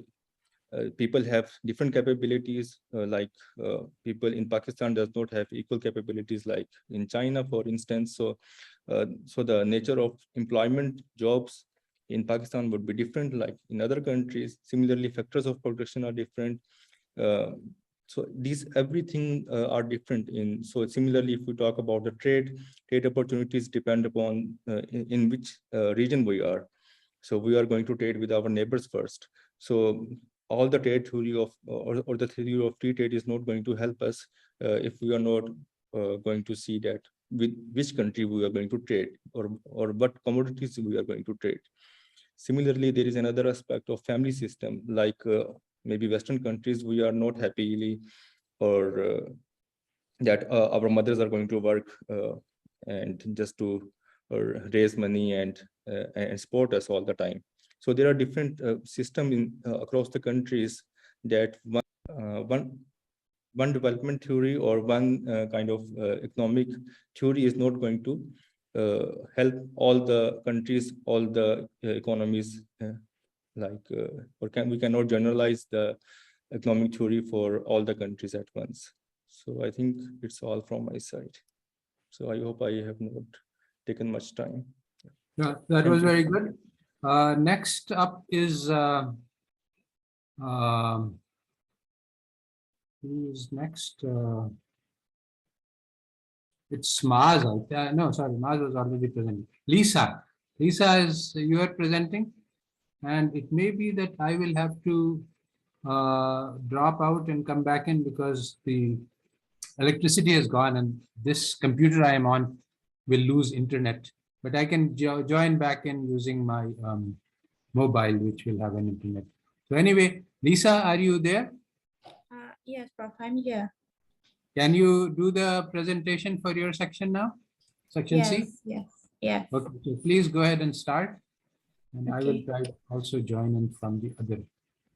people have different capabilities, people in Pakistan does not have equal capabilities like in China, for instance. So the nature of employment jobs in Pakistan would be different like in other countries. Similarly, factors of production are different. So these everything are different in. So similarly, if we talk about the trade opportunities depend upon in which region we are. So we are going to trade with our neighbors first. So all the trade theory of or the theory of free trade is not going to help us if we are not going to see that with which country we are going to trade or what commodities we are going to trade. Similarly, there is another aspect of family system, like maybe Western countries, we are not happily or that our mothers are going to work and just to raise money and support us all the time. So there are different systems in across the countries that one development theory or one kind of economic theory is not going to help all the countries, all the economies, we cannot generalize the economic theory for all the countries at once. So I think it's all from my side. So I hope I have not taken much time. Yeah, that was very good. Next up is who is next? It's Maz. No, sorry, Maz was already presenting. Lisa. Lisa is you are presenting, and it may be that I will have to drop out and come back in because the electricity has gone and this computer I am on will lose internet. But I can join back in using my mobile, which will have an internet. So anyway, Lisa, are you there? Yes, Prof, I'm here. Can you do the presentation for your section now? Section Yes, C? yes, yes. Okay, so please go ahead and start. And I will Okay. try to also join in from the other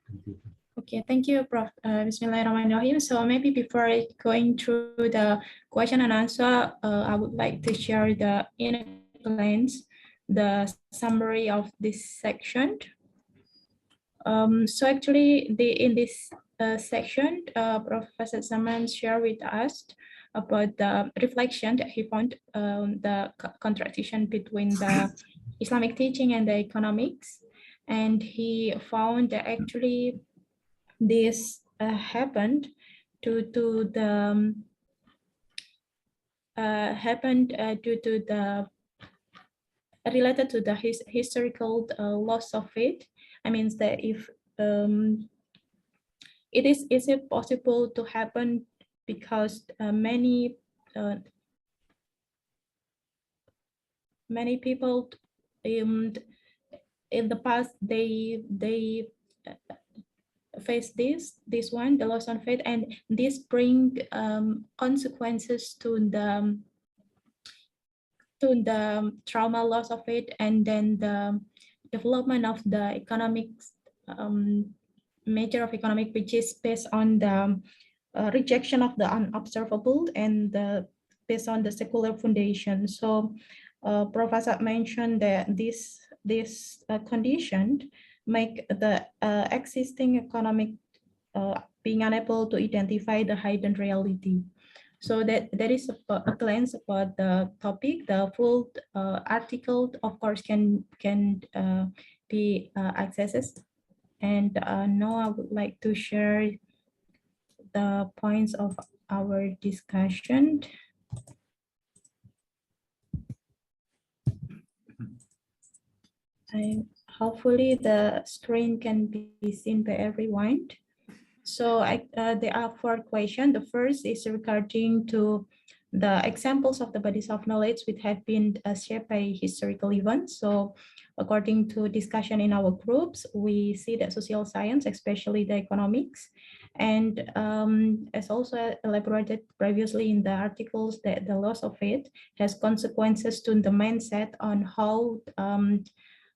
computer. Okay, thank you, Prof. Bismillahirrahmanirrahim. So maybe before going through the question and answer, I would like to share in a glance the summary of this section. So actually, in this section, Professor Zaman shared with us about the reflection that he found the contradiction between the Islamic teaching and the economics, and he found that actually this happened due to the related to the historical loss of faith. I mean that if is it possible to happen because many people in the past they face this one, the loss of faith, and this bring consequences to the trauma, loss of faith, and then the development of the economics measure of economic, which is based on the rejection of the unobservable and based on the secular foundation. So Professor mentioned that this condition make the existing economic being unable to identify the hidden reality. So that is a glance about the topic. The full article, of course, can be accessed. And now I would like to share the points of our discussion. Hopefully the screen can be seen by everyone. So there are 4 questions. The first is regarding to the examples of the bodies of knowledge which have been shaped by historical events. So according to discussion in our groups, we see that social science, especially the economics, and as also elaborated previously in the articles, that the loss of faith has consequences to the mindset on how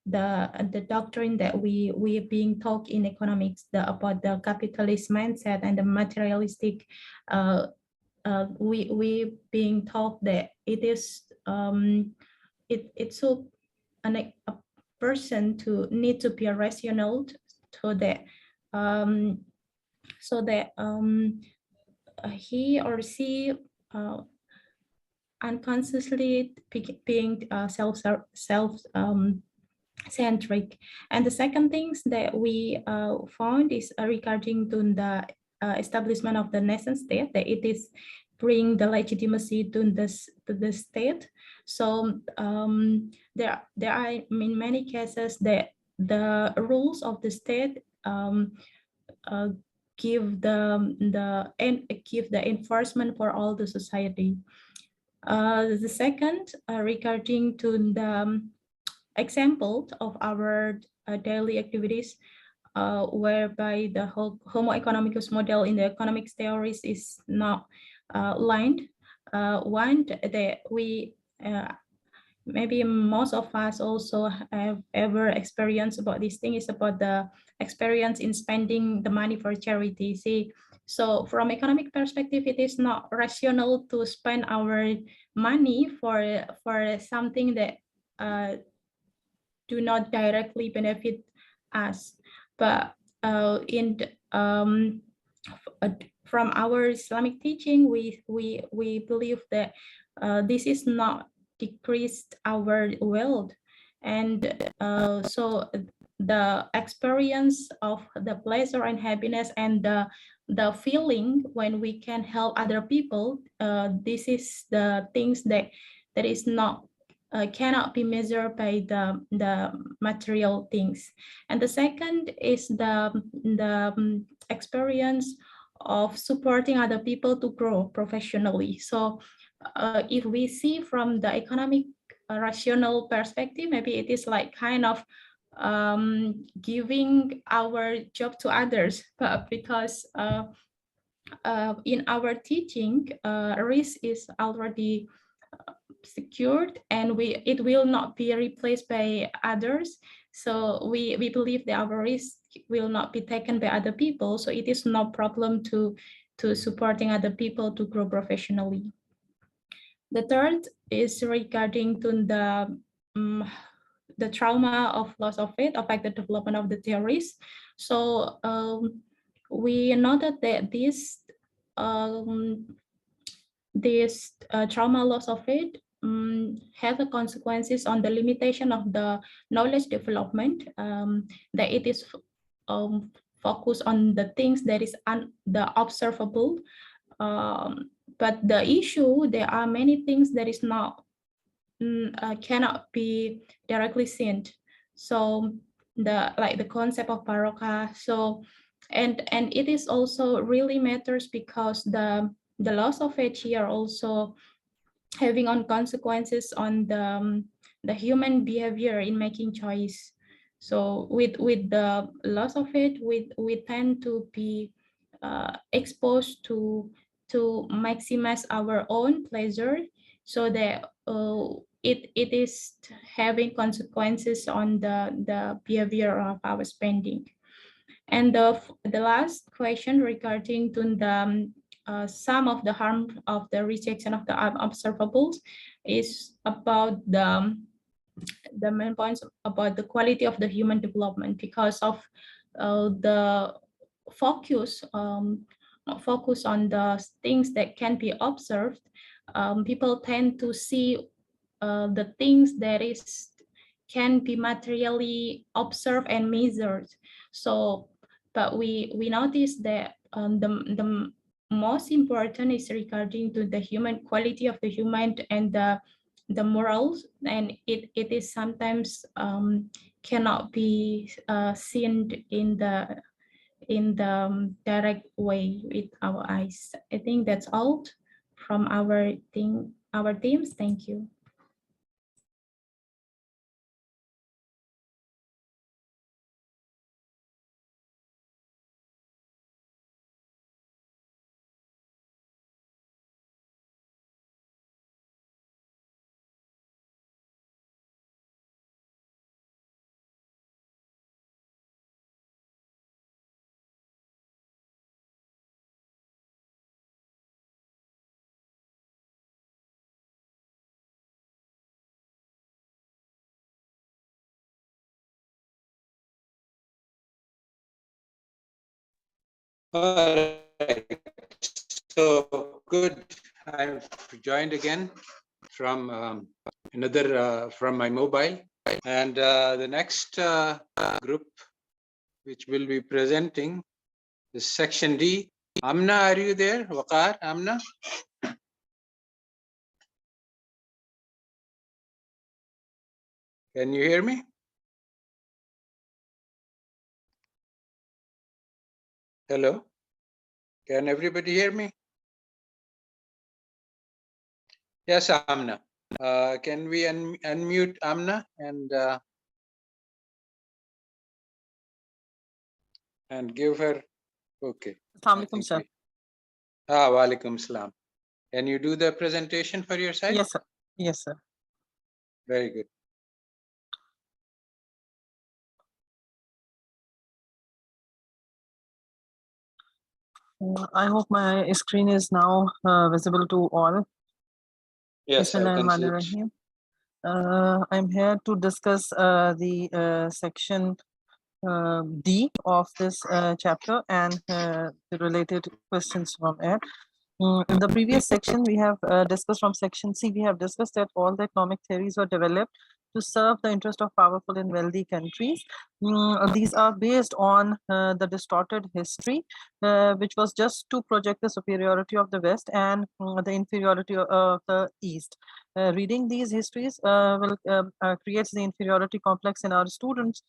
the doctrine that we are being taught in economics about the capitalist mindset and the materialistic, we being taught that it is it's so a person to need to be a rational so that he or she unconsciously being self-centric. And the second things that we found is regarding to the establishment of the nation state, that it is bring the legitimacy to the state. So there are in many cases that the rules of the state give the enforcement for all the society. The second, regarding to the example of our daily activities, whereby the whole Homo economicus model in the economics theories is not lined. One that we maybe most of us also have ever experienced about this thing is about the experience in spending the money for charity. See, so from economic perspective, it is not rational to spend our money for something that do not directly benefit us. But from our Islamic teaching, we believe that this is not decreased our wealth, and so the experience of the pleasure and happiness and the feeling when we can help other people, this is the things that is not cannot be measured by the material things. And the second is the experience of supporting other people to grow professionally. So if we see from the economic rational perspective, maybe it is like kind of giving our job to others, but because in our teaching, risk is already secured, and it will not be replaced by others. So we believe that our risk will not be taken by other people. So it is no problem to supporting other people to grow professionally. The third is regarding to the trauma of loss of faith affect the development of the theories. So we noted that this trauma loss of faith have the consequences on the limitation of the knowledge development, that it is focused on the things that is the observable, but the issue, there are many things that is not cannot be directly seen. So the concept of barokah. So and it is also really matters because the loss of faith here also having on consequences on the human behavior in making choice. So with the loss of it, we tend to be exposed to maximize our own pleasure, so that it is having consequences on the behavior of our spending. And the last question regarding to the some of the harm of the rejection of the observables is about the main points about the quality of the human development, because of the focus focus on the things that can be observed. People tend to see the things that can be materially observed and measured. So, but we notice that the most important is regarding to the human quality of the human and the morals, and it is sometimes cannot be seen in the direct way with our eyes. I think that's all from our teams. Thank you. All right. So good. I've joined again from another from my mobile, and the next group which will be presenting is section D. Amna, are you there? Waqar, Amna? Can you hear me? Hello, can everybody hear me? Yes, Amna. Can we unmute Amna and give her? Okay. Assalamu I alaikum, think sir. Walaikum salam. Can you do the presentation for your side? Yes, sir. Yes, sir. Very good. I hope my screen is now visible to all. Yes, I can see it. Bismillahirrahmanirrahim. I'm here to discuss the section D of this chapter and the related questions from it. In the previous section, we have discussed from section C, we have discussed that all the economic theories were developed to serve the interest of powerful and wealthy countries. These are based on the distorted history, which was just to project the superiority of the West and the inferiority of the East. Reading these histories will creates the inferiority complex in our students.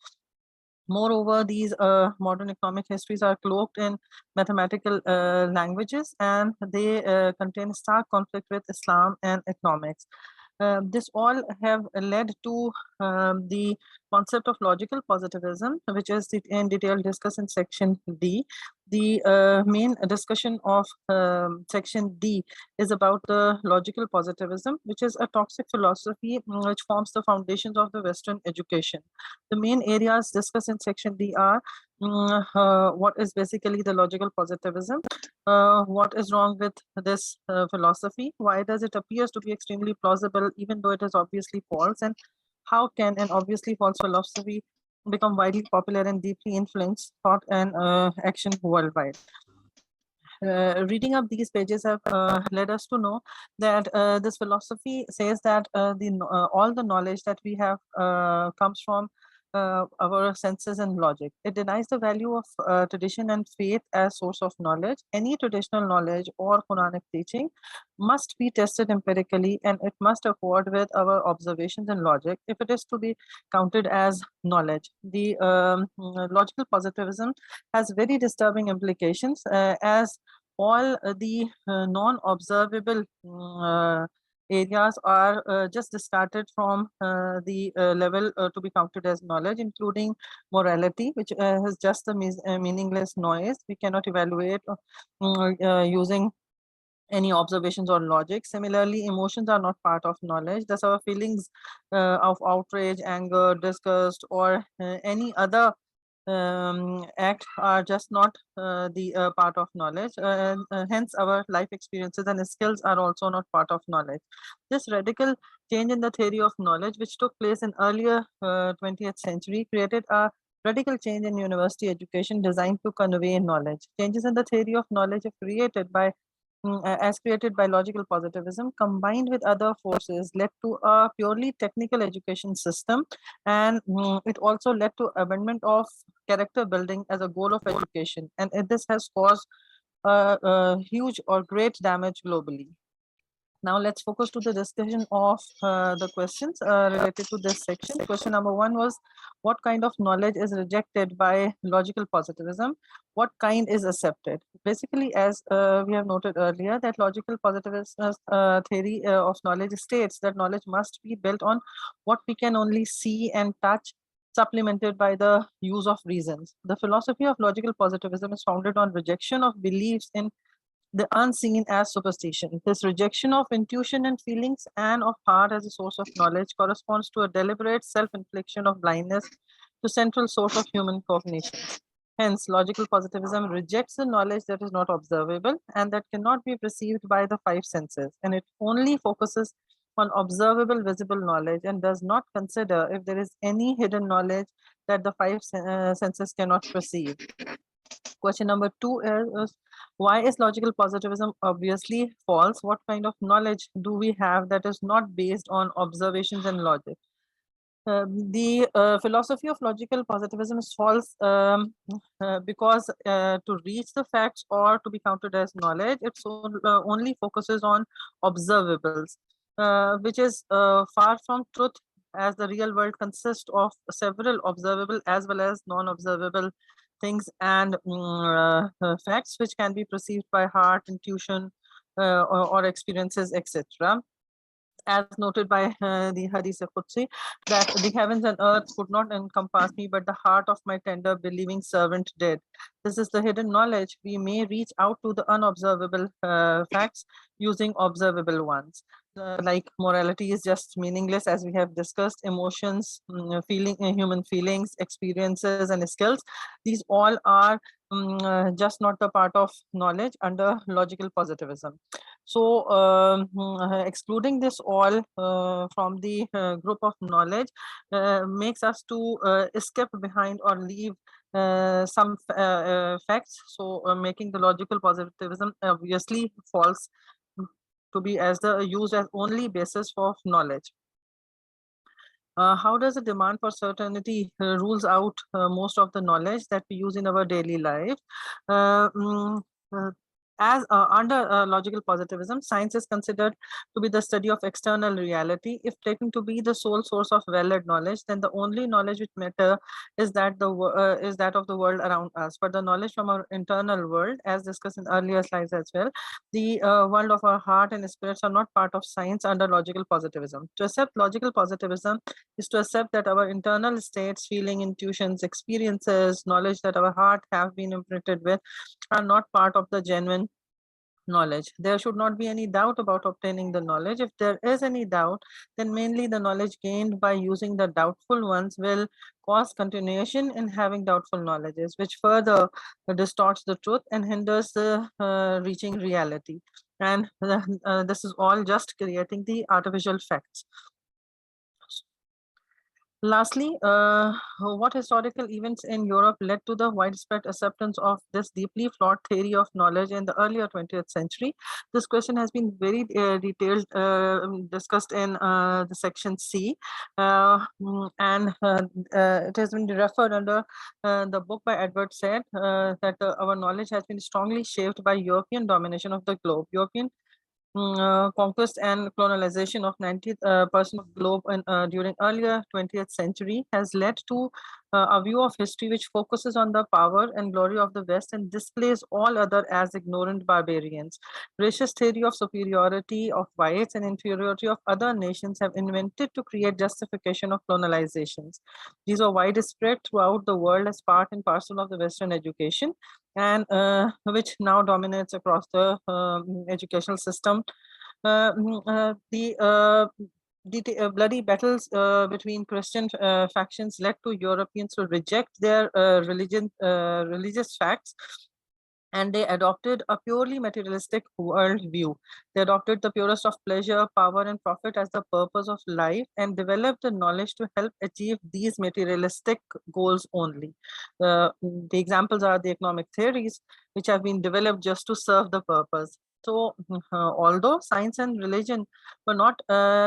Moreover, these modern economic histories are cloaked in mathematical languages, and they contain stark conflict with Islam and economics. This all have led to the concept of logical positivism, which is in detail discussed in section D. The main discussion of section D is about the logical positivism, which is a toxic philosophy which forms the foundations of the Western education. The main areas discussed in section D are what is basically the logical positivism, what is wrong with this philosophy, why does it appears to be extremely plausible even though it is obviously false, and how can an obviously false philosophy become widely popular and deeply influence thought and action worldwide. Reading up these pages have led us to know that this philosophy says that all the knowledge that we have comes from our senses and logic. It denies the value of tradition and faith as source of knowledge. Any traditional knowledge or Quranic teaching must be tested empirically, and it must accord with our observations and logic if it is to be counted as knowledge. The logical positivism has very disturbing implications as all the non-observable areas are just discarded from the level to be counted as knowledge, including morality, which is just a meaningless noise. We cannot evaluate using any observations or logic. Similarly, emotions are not part of knowledge. Thus, our feelings of outrage, anger, disgust, or any other act are just not the part of knowledge. Hence, our life experiences and skills are also not part of knowledge. This radical change in the theory of knowledge, which took place in earlier 20th century, created a radical change in university education designed to convey knowledge. Changes in the theory of knowledge are created by as created by logical positivism, combined with other forces, led to a purely technical education system, and it also led to abandonment of character building as a goal of education, and this has caused huge or great damage globally. Now let's focus to the discussion of the questions related to this section. Question number 1 was, what kind of knowledge is rejected by logical positivism? What kind is accepted? Basically, as we have noted earlier, that logical positivist theory of knowledge states that knowledge must be built on what we can only see and touch, supplemented by the use of reasons. The philosophy of logical positivism is founded on rejection of beliefs in the unseen as superstition. This rejection of intuition and feelings and of heart as a source of knowledge corresponds to a deliberate self-infliction of blindness to central source of human cognition. Hence, logical positivism rejects the knowledge that is not observable and that cannot be perceived by the 5 senses, and it only focuses on observable visible knowledge and does not consider if there is any hidden knowledge that the 5 senses cannot perceive. Question number 2 is, why is logical positivism obviously false? What kind of knowledge do we have that is not based on observations and logic? The philosophy of logical positivism is false because to reach the facts or to be counted as knowledge, it only focuses on observables, which is far from truth, as the real world consists of several observable as well as non-observable things and facts which can be perceived by heart, intuition, or experiences, etc. As noted by the Hadith Qudsi, that the heavens and earth could not encompass me, but the heart of my tender believing servant did. This is the hidden knowledge. We may reach out to the unobservable facts using observable ones. Like morality is just meaningless, as we have discussed. Emotions, human feelings, experiences, and skills. These all are just not the part of knowledge under logical positivism. So excluding this all from the group of knowledge makes us to skip behind or leave some facts. So making the logical positivism obviously false to be as the used as only basis for knowledge. How does the demand for certainty rules out most of the knowledge that we use in our daily life? As under logical positivism, science is considered to be the study of external reality. If taken to be the sole source of valid knowledge, then the only knowledge which matter is that of the world around us. But the knowledge from our internal world, as discussed in earlier slides as well, the world of our heart and spirits are not part of science under logical positivism. To accept logical positivism is to accept that our internal states, feeling, intuitions, experiences, knowledge that our heart have been imprinted with are not part of the genuine knowledge. There should not be any doubt about obtaining the knowledge. If there is any doubt, then mainly the knowledge gained by using the doubtful ones will cause continuation in having doubtful knowledges, which further distorts the truth and hinders the reaching reality. And this is all just creating the artificial facts. Lastly, what historical events in Europe led to the widespread acceptance of this deeply flawed theory of knowledge in the earlier 20th century? This question has been very detailed, discussed in the section C, and it has been referred under the book by Edward Said that our knowledge has been strongly shaped by European domination of the globe. European conquest and colonization of 90% of globe during earlier 20th century has led to a view of history which focuses on the power and glory of the West and displays all other as ignorant barbarians. Racist theory of superiority of whites and inferiority of other nations have invented to create justification of colonizations. These are widespread throughout the world as part and parcel of the Western education, and which now dominates across the educational system. The bloody battles between Christian factions led to Europeans to reject their religious facts, and they adopted a purely materialistic worldview. They adopted the purest of pleasure, power, and profit as the purpose of life, and developed the knowledge to help achieve these materialistic goals only. The examples are the economic theories, which have been developed just to serve the purpose. So, although science and religion were not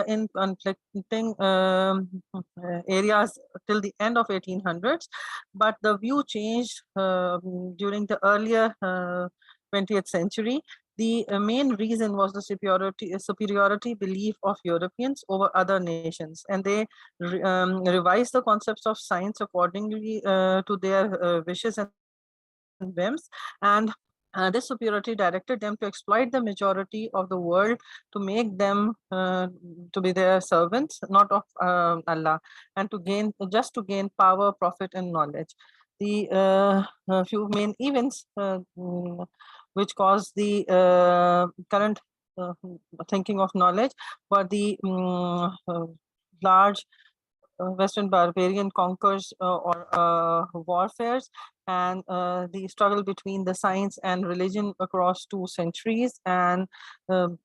in conflicting areas till the end of 1800s, but the view changed during the earlier 20th century. The main reason was the superiority belief of Europeans over other nations, and they revised the concepts of science accordingly to their wishes and whims, and this superiority directed them to exploit the majority of the world to make them to be their servants, not of Allah, and to gain power, profit, and knowledge. The few main events which caused the current thinking of knowledge were the large Western barbarian conquers or warfares, and the struggle between the science and religion across 2 centuries, and the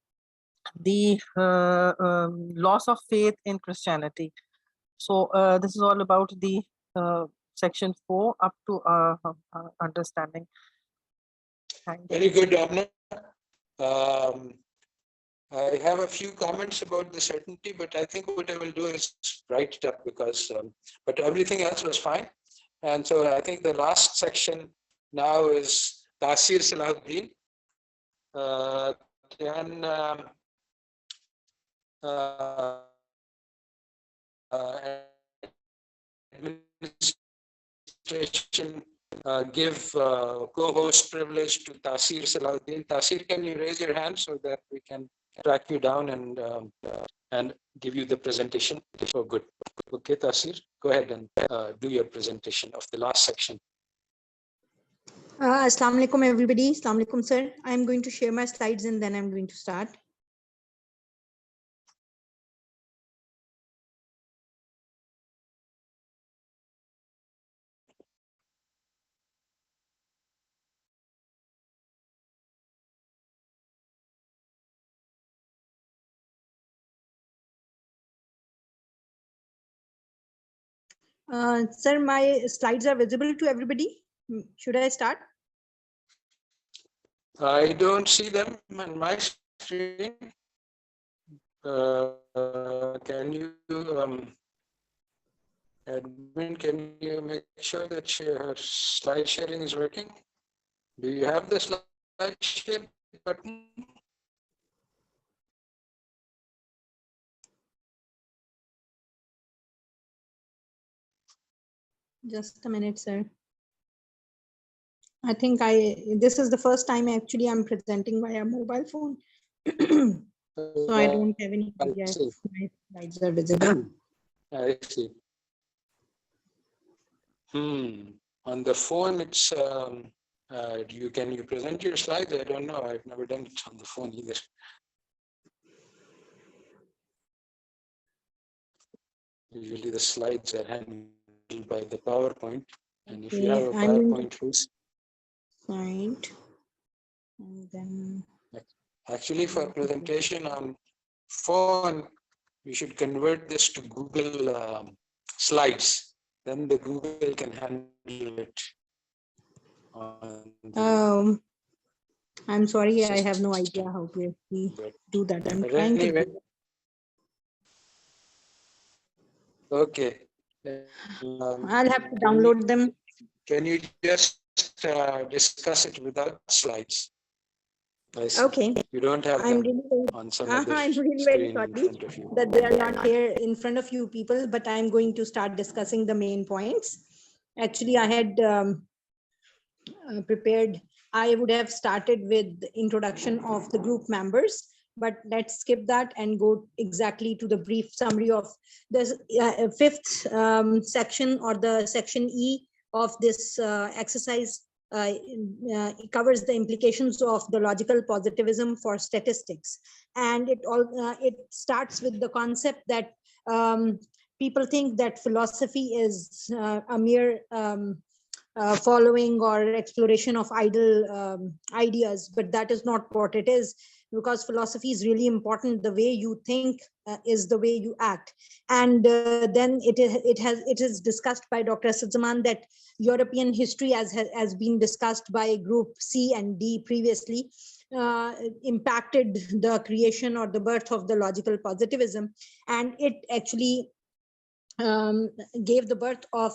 loss of faith in Christianity. So this is all about the section 4 up to understanding. Very good, Amna. I have a few comments about the certainty, but I think what I will do is write it up because, but everything else was fine. And so I think the last section now is Tasir Salahuddin. Then administration give co-host privilege to Tasir Salahuddin. Tasir, can you raise your hand so that we can track you down and give you the presentation? Oh, good. Okay, Tasir, go ahead and do your presentation of the last section. Assalamu alaikum, everybody. Assalamu alaikum, sir. I'm going to share my slides and then I'm going to start. Sir, my slides are visible to everybody. Should I start? I don't see them on my screen. Can you, admin, can you make sure that your slide sharing is working? Do you have the slide share button? Just a minute, sir. I think this is the first time actually I'm presenting via mobile phone. So I don't have any idea if my slides are visible. I see. On the phone, it's can you present your slides? I don't know. I've never done it on the phone either. Usually the slides are handled by the PowerPoint, and if you have a PowerPoint, slide, and then actually for presentation on phone, you should convert this to Google Slides. Then the Google can handle it. I'm sorry, I have no idea how to do that. I'm trying to do that. Okay. I'll have to download them. Can you just discuss it without slides? Okay. You don't have them on some other I'm really very screen sorry in front of you. that they are not here in front of you people, but I'm going to start discussing the main points. Actually, I had prepared, I would have started with the introduction of the group members, but let's skip that and go exactly to the brief summary of the fifth section, or the section E of this exercise. It covers the implications of the logical positivism for statistics, and it starts with the concept that people think that philosophy is a mere following or exploration of idle ideas, but that is not what it is, because philosophy is really important. The way you think is the way you act. And then it is discussed by Dr. Asadzaman that European history, as has been discussed by group C and D previously, impacted the creation or the birth of the logical positivism, and it actually gave the birth of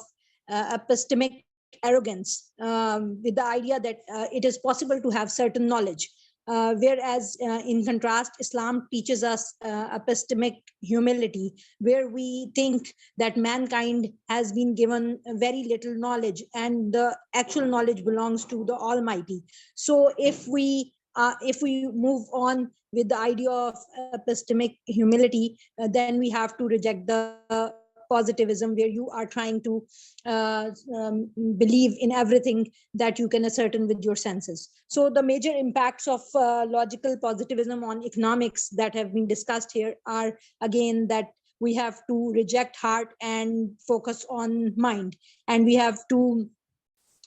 epistemic arrogance, with the idea that it is possible to have certain knowledge, whereas in contrast, Islam teaches us epistemic humility, where we think that mankind has been given very little knowledge and the actual knowledge belongs to the Almighty. So if we move on with the idea of epistemic humility, then we have to reject the positivism, where you are trying to believe in everything that you can ascertain with your senses. So the major impacts of logical positivism on economics that have been discussed here are, again, that we have to reject heart and focus on mind, and we have to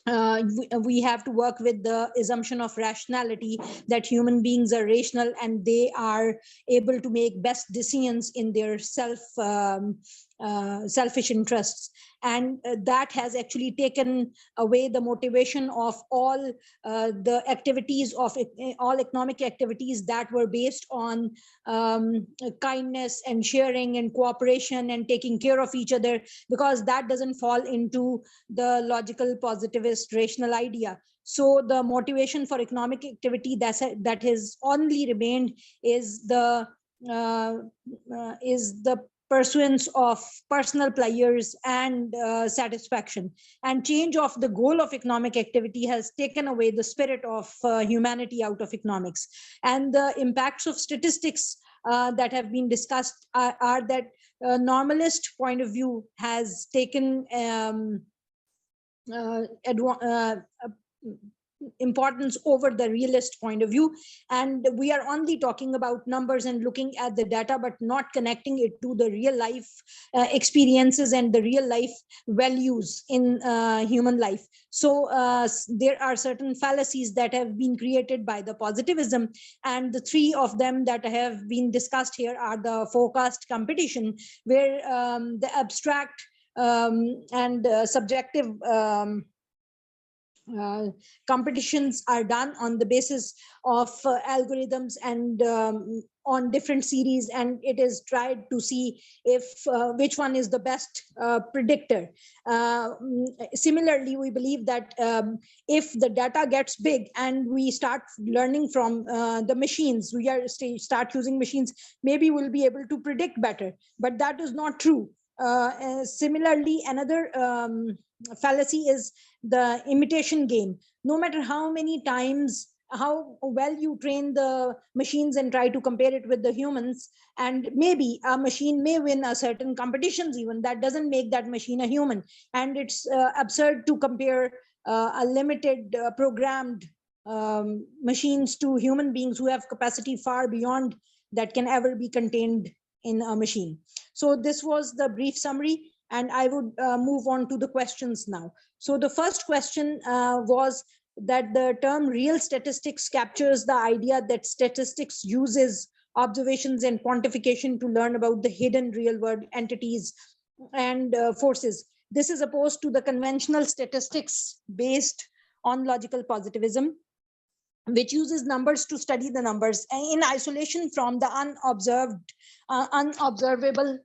work with the assumption of rationality, that human beings are rational and they are able to make best decisions in their selfish interests. And that has actually taken away the motivation of all the activities of all economic activities that were based on kindness and sharing and cooperation and taking care of each other, because that doesn't fall into the logical positivist rational idea. So the motivation for economic activity that has only remained is the pursuance of personal pleasures and satisfaction. And change of the goal of economic activity has taken away the spirit of humanity out of economics. And the impacts of statistics that have been discussed are that normalist point of view has taken importance over the realist point of view, and we are only talking about numbers and looking at the data but not connecting it to the real life experiences and the real life values in human life. So there are certain fallacies that have been created by the positivism, and the three of them that have been discussed here are the forecast competition, where the abstract and subjective competitions are done on the basis of algorithms and on different series, and it is tried to see if which one is the best predictor. Similarly, we believe that if the data gets big and we start learning from the machines, we are start using machines, maybe we'll be able to predict better, but that is not true. Similarly, another fallacy is the imitation game. No matter how many times, how well you train the machines and try to compare it with the humans, and maybe a machine may win a certain competitions, even that doesn't make that machine a human. And it's absurd to compare a limited programmed machines to human beings who have capacity far beyond that can ever be contained in a machine. So this was the brief summary, and I would move on to the questions now. So the first question was that the term real statistics captures the idea that statistics uses observations and quantification to learn about the hidden real world entities and forces. This is opposed to the conventional statistics based on logical positivism, which uses numbers to study the numbers in isolation from the unobservable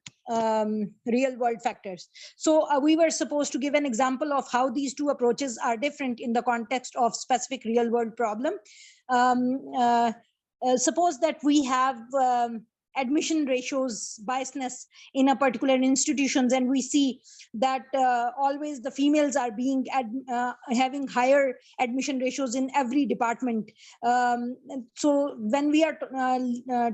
real world factors. So we were supposed to give an example of how these two approaches are different in the context of specific real world problem. Suppose that we have admission ratios biasness in a particular institutions, and we see that always the females are being having higher admission ratios in every department. So when we are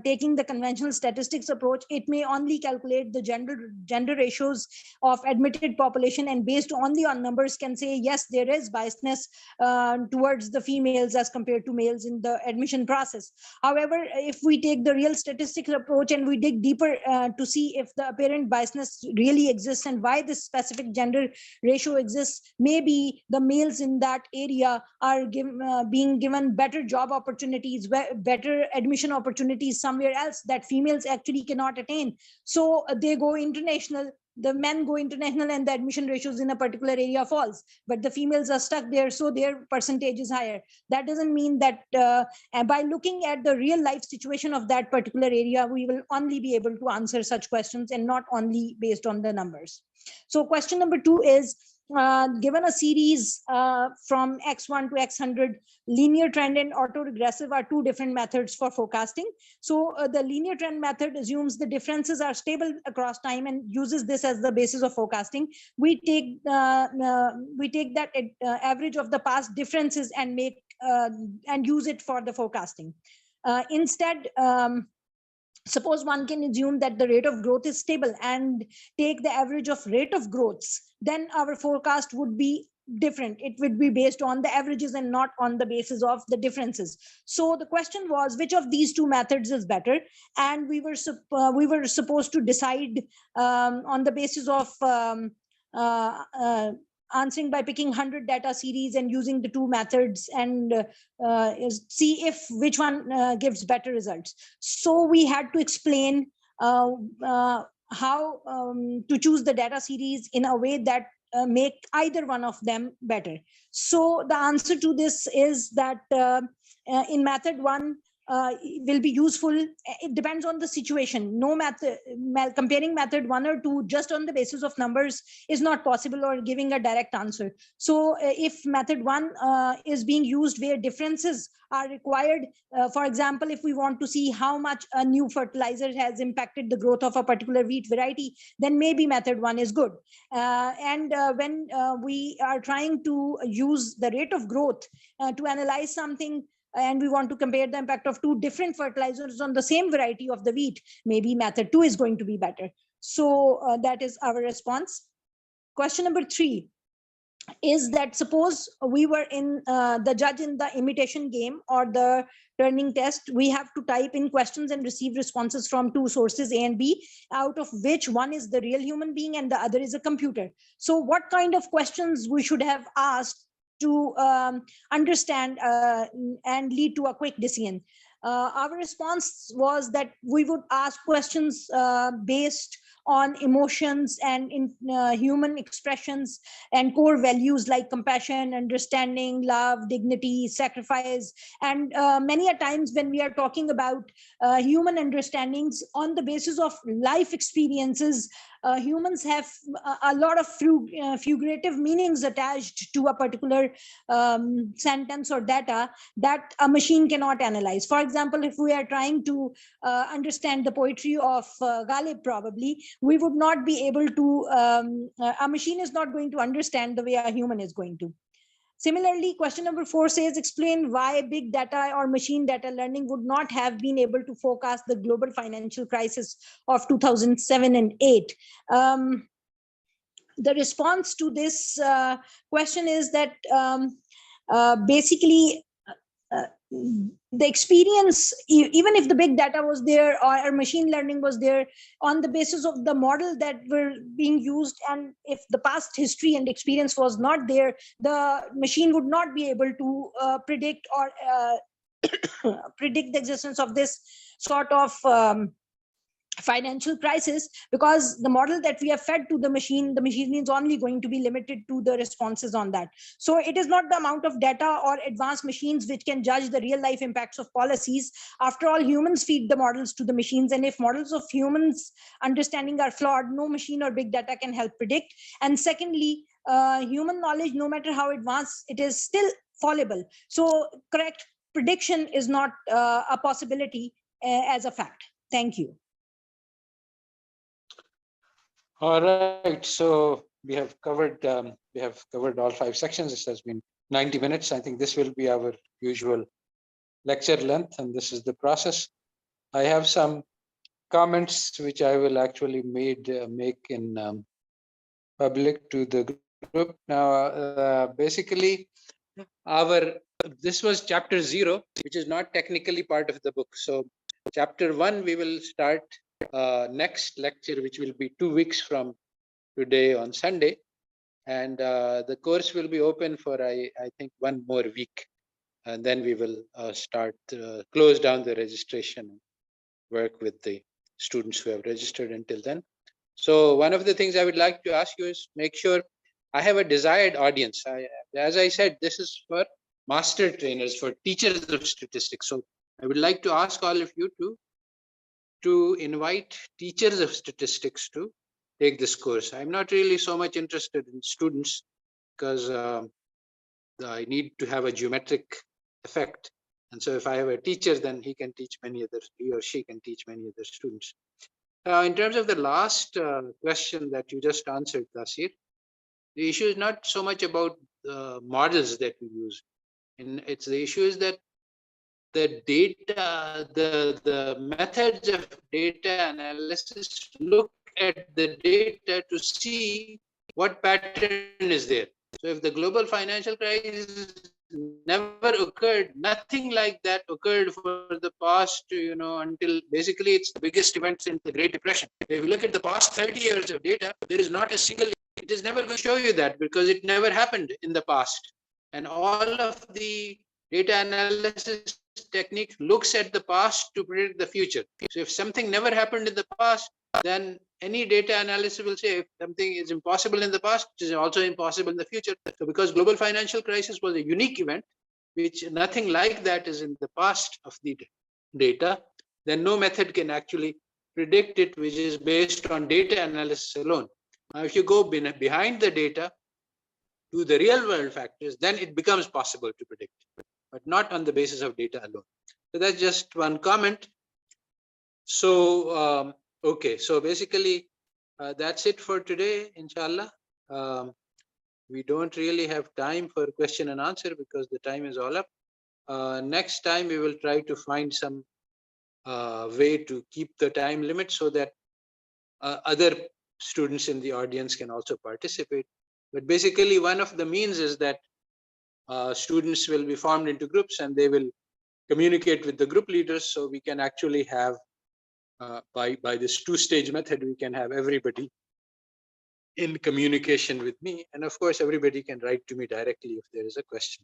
taking the conventional statistics approach, it may only calculate the gender ratios of admitted population, and based only on numbers can say yes, there is biasness towards the females as compared to males in the admission process. However, if we take the real statistics approach and we dig deeper to see if the apparent biasness really exists and why this specific gender ratio exists, maybe the males in that area are being given better job opportunities, better admission opportunities somewhere else that females actually cannot attain. So they go international, the men go international, and the admission ratios in a particular area falls, but the females are stuck there, so their percentage is higher. That doesn't mean that by looking at the real life situation of that particular area, we will only be able to answer such questions and not only based on the numbers. So question number 2 is, given a series from x1 to x100, linear trend and autoregressive are two different methods for forecasting. So the linear trend method assumes the differences are stable across time and uses this as the basis of forecasting. We take that average of the past differences and make and use it for the forecasting. Instead, suppose one can assume that the rate of growth is stable and take the average of rate of growths, then our forecast would be different. It would be based on the averages and not on the basis of the differences. So the question was, which of these two methods is better? And we were supposed to decide on the basis of answering by picking 100 data series and using the two methods and see if which one gives better results. So we had to explain how to choose the data series in a way that make either one of them better. So the answer to this is that in method 1, will be useful. It depends on the situation. No method, comparing method 1 or 2 just on the basis of numbers is not possible, or giving a direct answer. So if method 1 is being used where differences are required, for example, if we want to see how much a new fertilizer has impacted the growth of a particular wheat variety, then maybe method 1 is good. And when we are trying to use the rate of growth to analyze something, and we want to compare the impact of 2 different fertilizers on the same variety of the wheat, maybe method 2 is going to be better. So that is our response. Question number 3 is that suppose we were in the judge in the imitation game or the Turing test. We have to type in questions and receive responses from 2 sources, A and B, out of which one is the real human being and the other is a computer. So what kind of questions we should have asked to understand and lead to a quick decision? Our response was that we would ask questions based on emotions and in human expressions and core values like compassion, understanding, love, dignity, sacrifice. And many a times when we are talking about human understandings on the basis of life experiences, humans have a lot of figurative meanings attached to a particular sentence or data that a machine cannot analyze. For example, if we are trying to understand the poetry of Ghalib, probably we would not be able to, a machine is not going to understand the way a human is going to. Similarly, question number 4 says, explain why big data or machine data learning would not have been able to forecast the global financial crisis of 2007 and 8. The response to this question is that basically the experience, even if the big data was there or machine learning was there, on the basis of the model that were being used, and if the past history and experience was not there, the machine would not be able to predict or predict the existence of this sort of financial crisis, because the model that we have fed to the machine is only going to be limited to the responses on that. So it is not the amount of data or advanced machines which can judge the real life impacts of policies. After all, humans feed the models to the machines, and if models of humans understanding are flawed, no machine or big data can help predict. And secondly, human knowledge, no matter how advanced, it is still fallible. So correct prediction is not a possibility as a fact. Thank you. All right, so we have covered all 5 sections. This has been 90 minutes. I think this will be our usual lecture length, and this is the process. I have some comments which I will actually make in public to the group. Now, basically, this was chapter 0, which is not technically part of the book. So chapter 1 we will start next lecture, which will be 2 weeks from today on Sunday, and the course will be open for I think 1 more week, and then we will start close down the registration and work with the students who have registered until then. So one of the things I would like to ask you is make sure I have a desired audience. As I said, this is for master trainers, for teachers of statistics. So I would like to ask all of you to invite teachers of statistics to take this course. I'm not really so much interested in students, because I need to have a geometric effect. And so if I have a teacher, then he or she can teach many other students. In terms of the last question that you just answered, Tasir, the issue is not so much about models that we use. And the issue is that the data, the methods of data analysis look at the data to see what pattern is there. So if the global financial crisis never occurred, nothing like that occurred for the past, until basically it's the biggest event since the Great Depression. If you look at the past 30 years of data, there is not a single, it is never going to show you that, because it never happened in the past. And all of the data analysis technique looks at the past to predict the future. So if something never happened in the past, then any data analysis will say if something is impossible in the past, it is also impossible in the future. So because global financial crisis was a unique event, which nothing like that is in the past of the data, then no method can actually predict it, which is based on data analysis alone. Now, if you go behind the data to the real world factors, then it becomes possible to predict, but not on the basis of data alone. So that's just one comment. So, okay, so basically that's it for today, inshallah. We don't really have time for question and answer because the time is all up. Next time we will try to find some way to keep the time limit so that other students in the audience can also participate. But basically one of the means is that students will be formed into groups and they will communicate with the group leaders, so we can actually have by this two-stage method, we can have everybody in communication with me, and of course everybody can write to me directly if there is a question.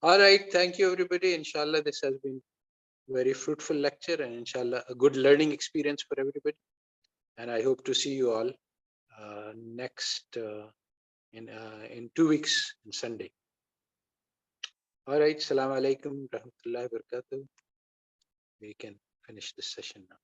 All right, thank you everybody. Inshallah, this has been very fruitful lecture and inshallah a good learning experience for everybody, and I hope to see you all next in 2 weeks on Sunday. All right, Assalamu alaikum rahmatullahi wa barakatuh. We can finish this session now.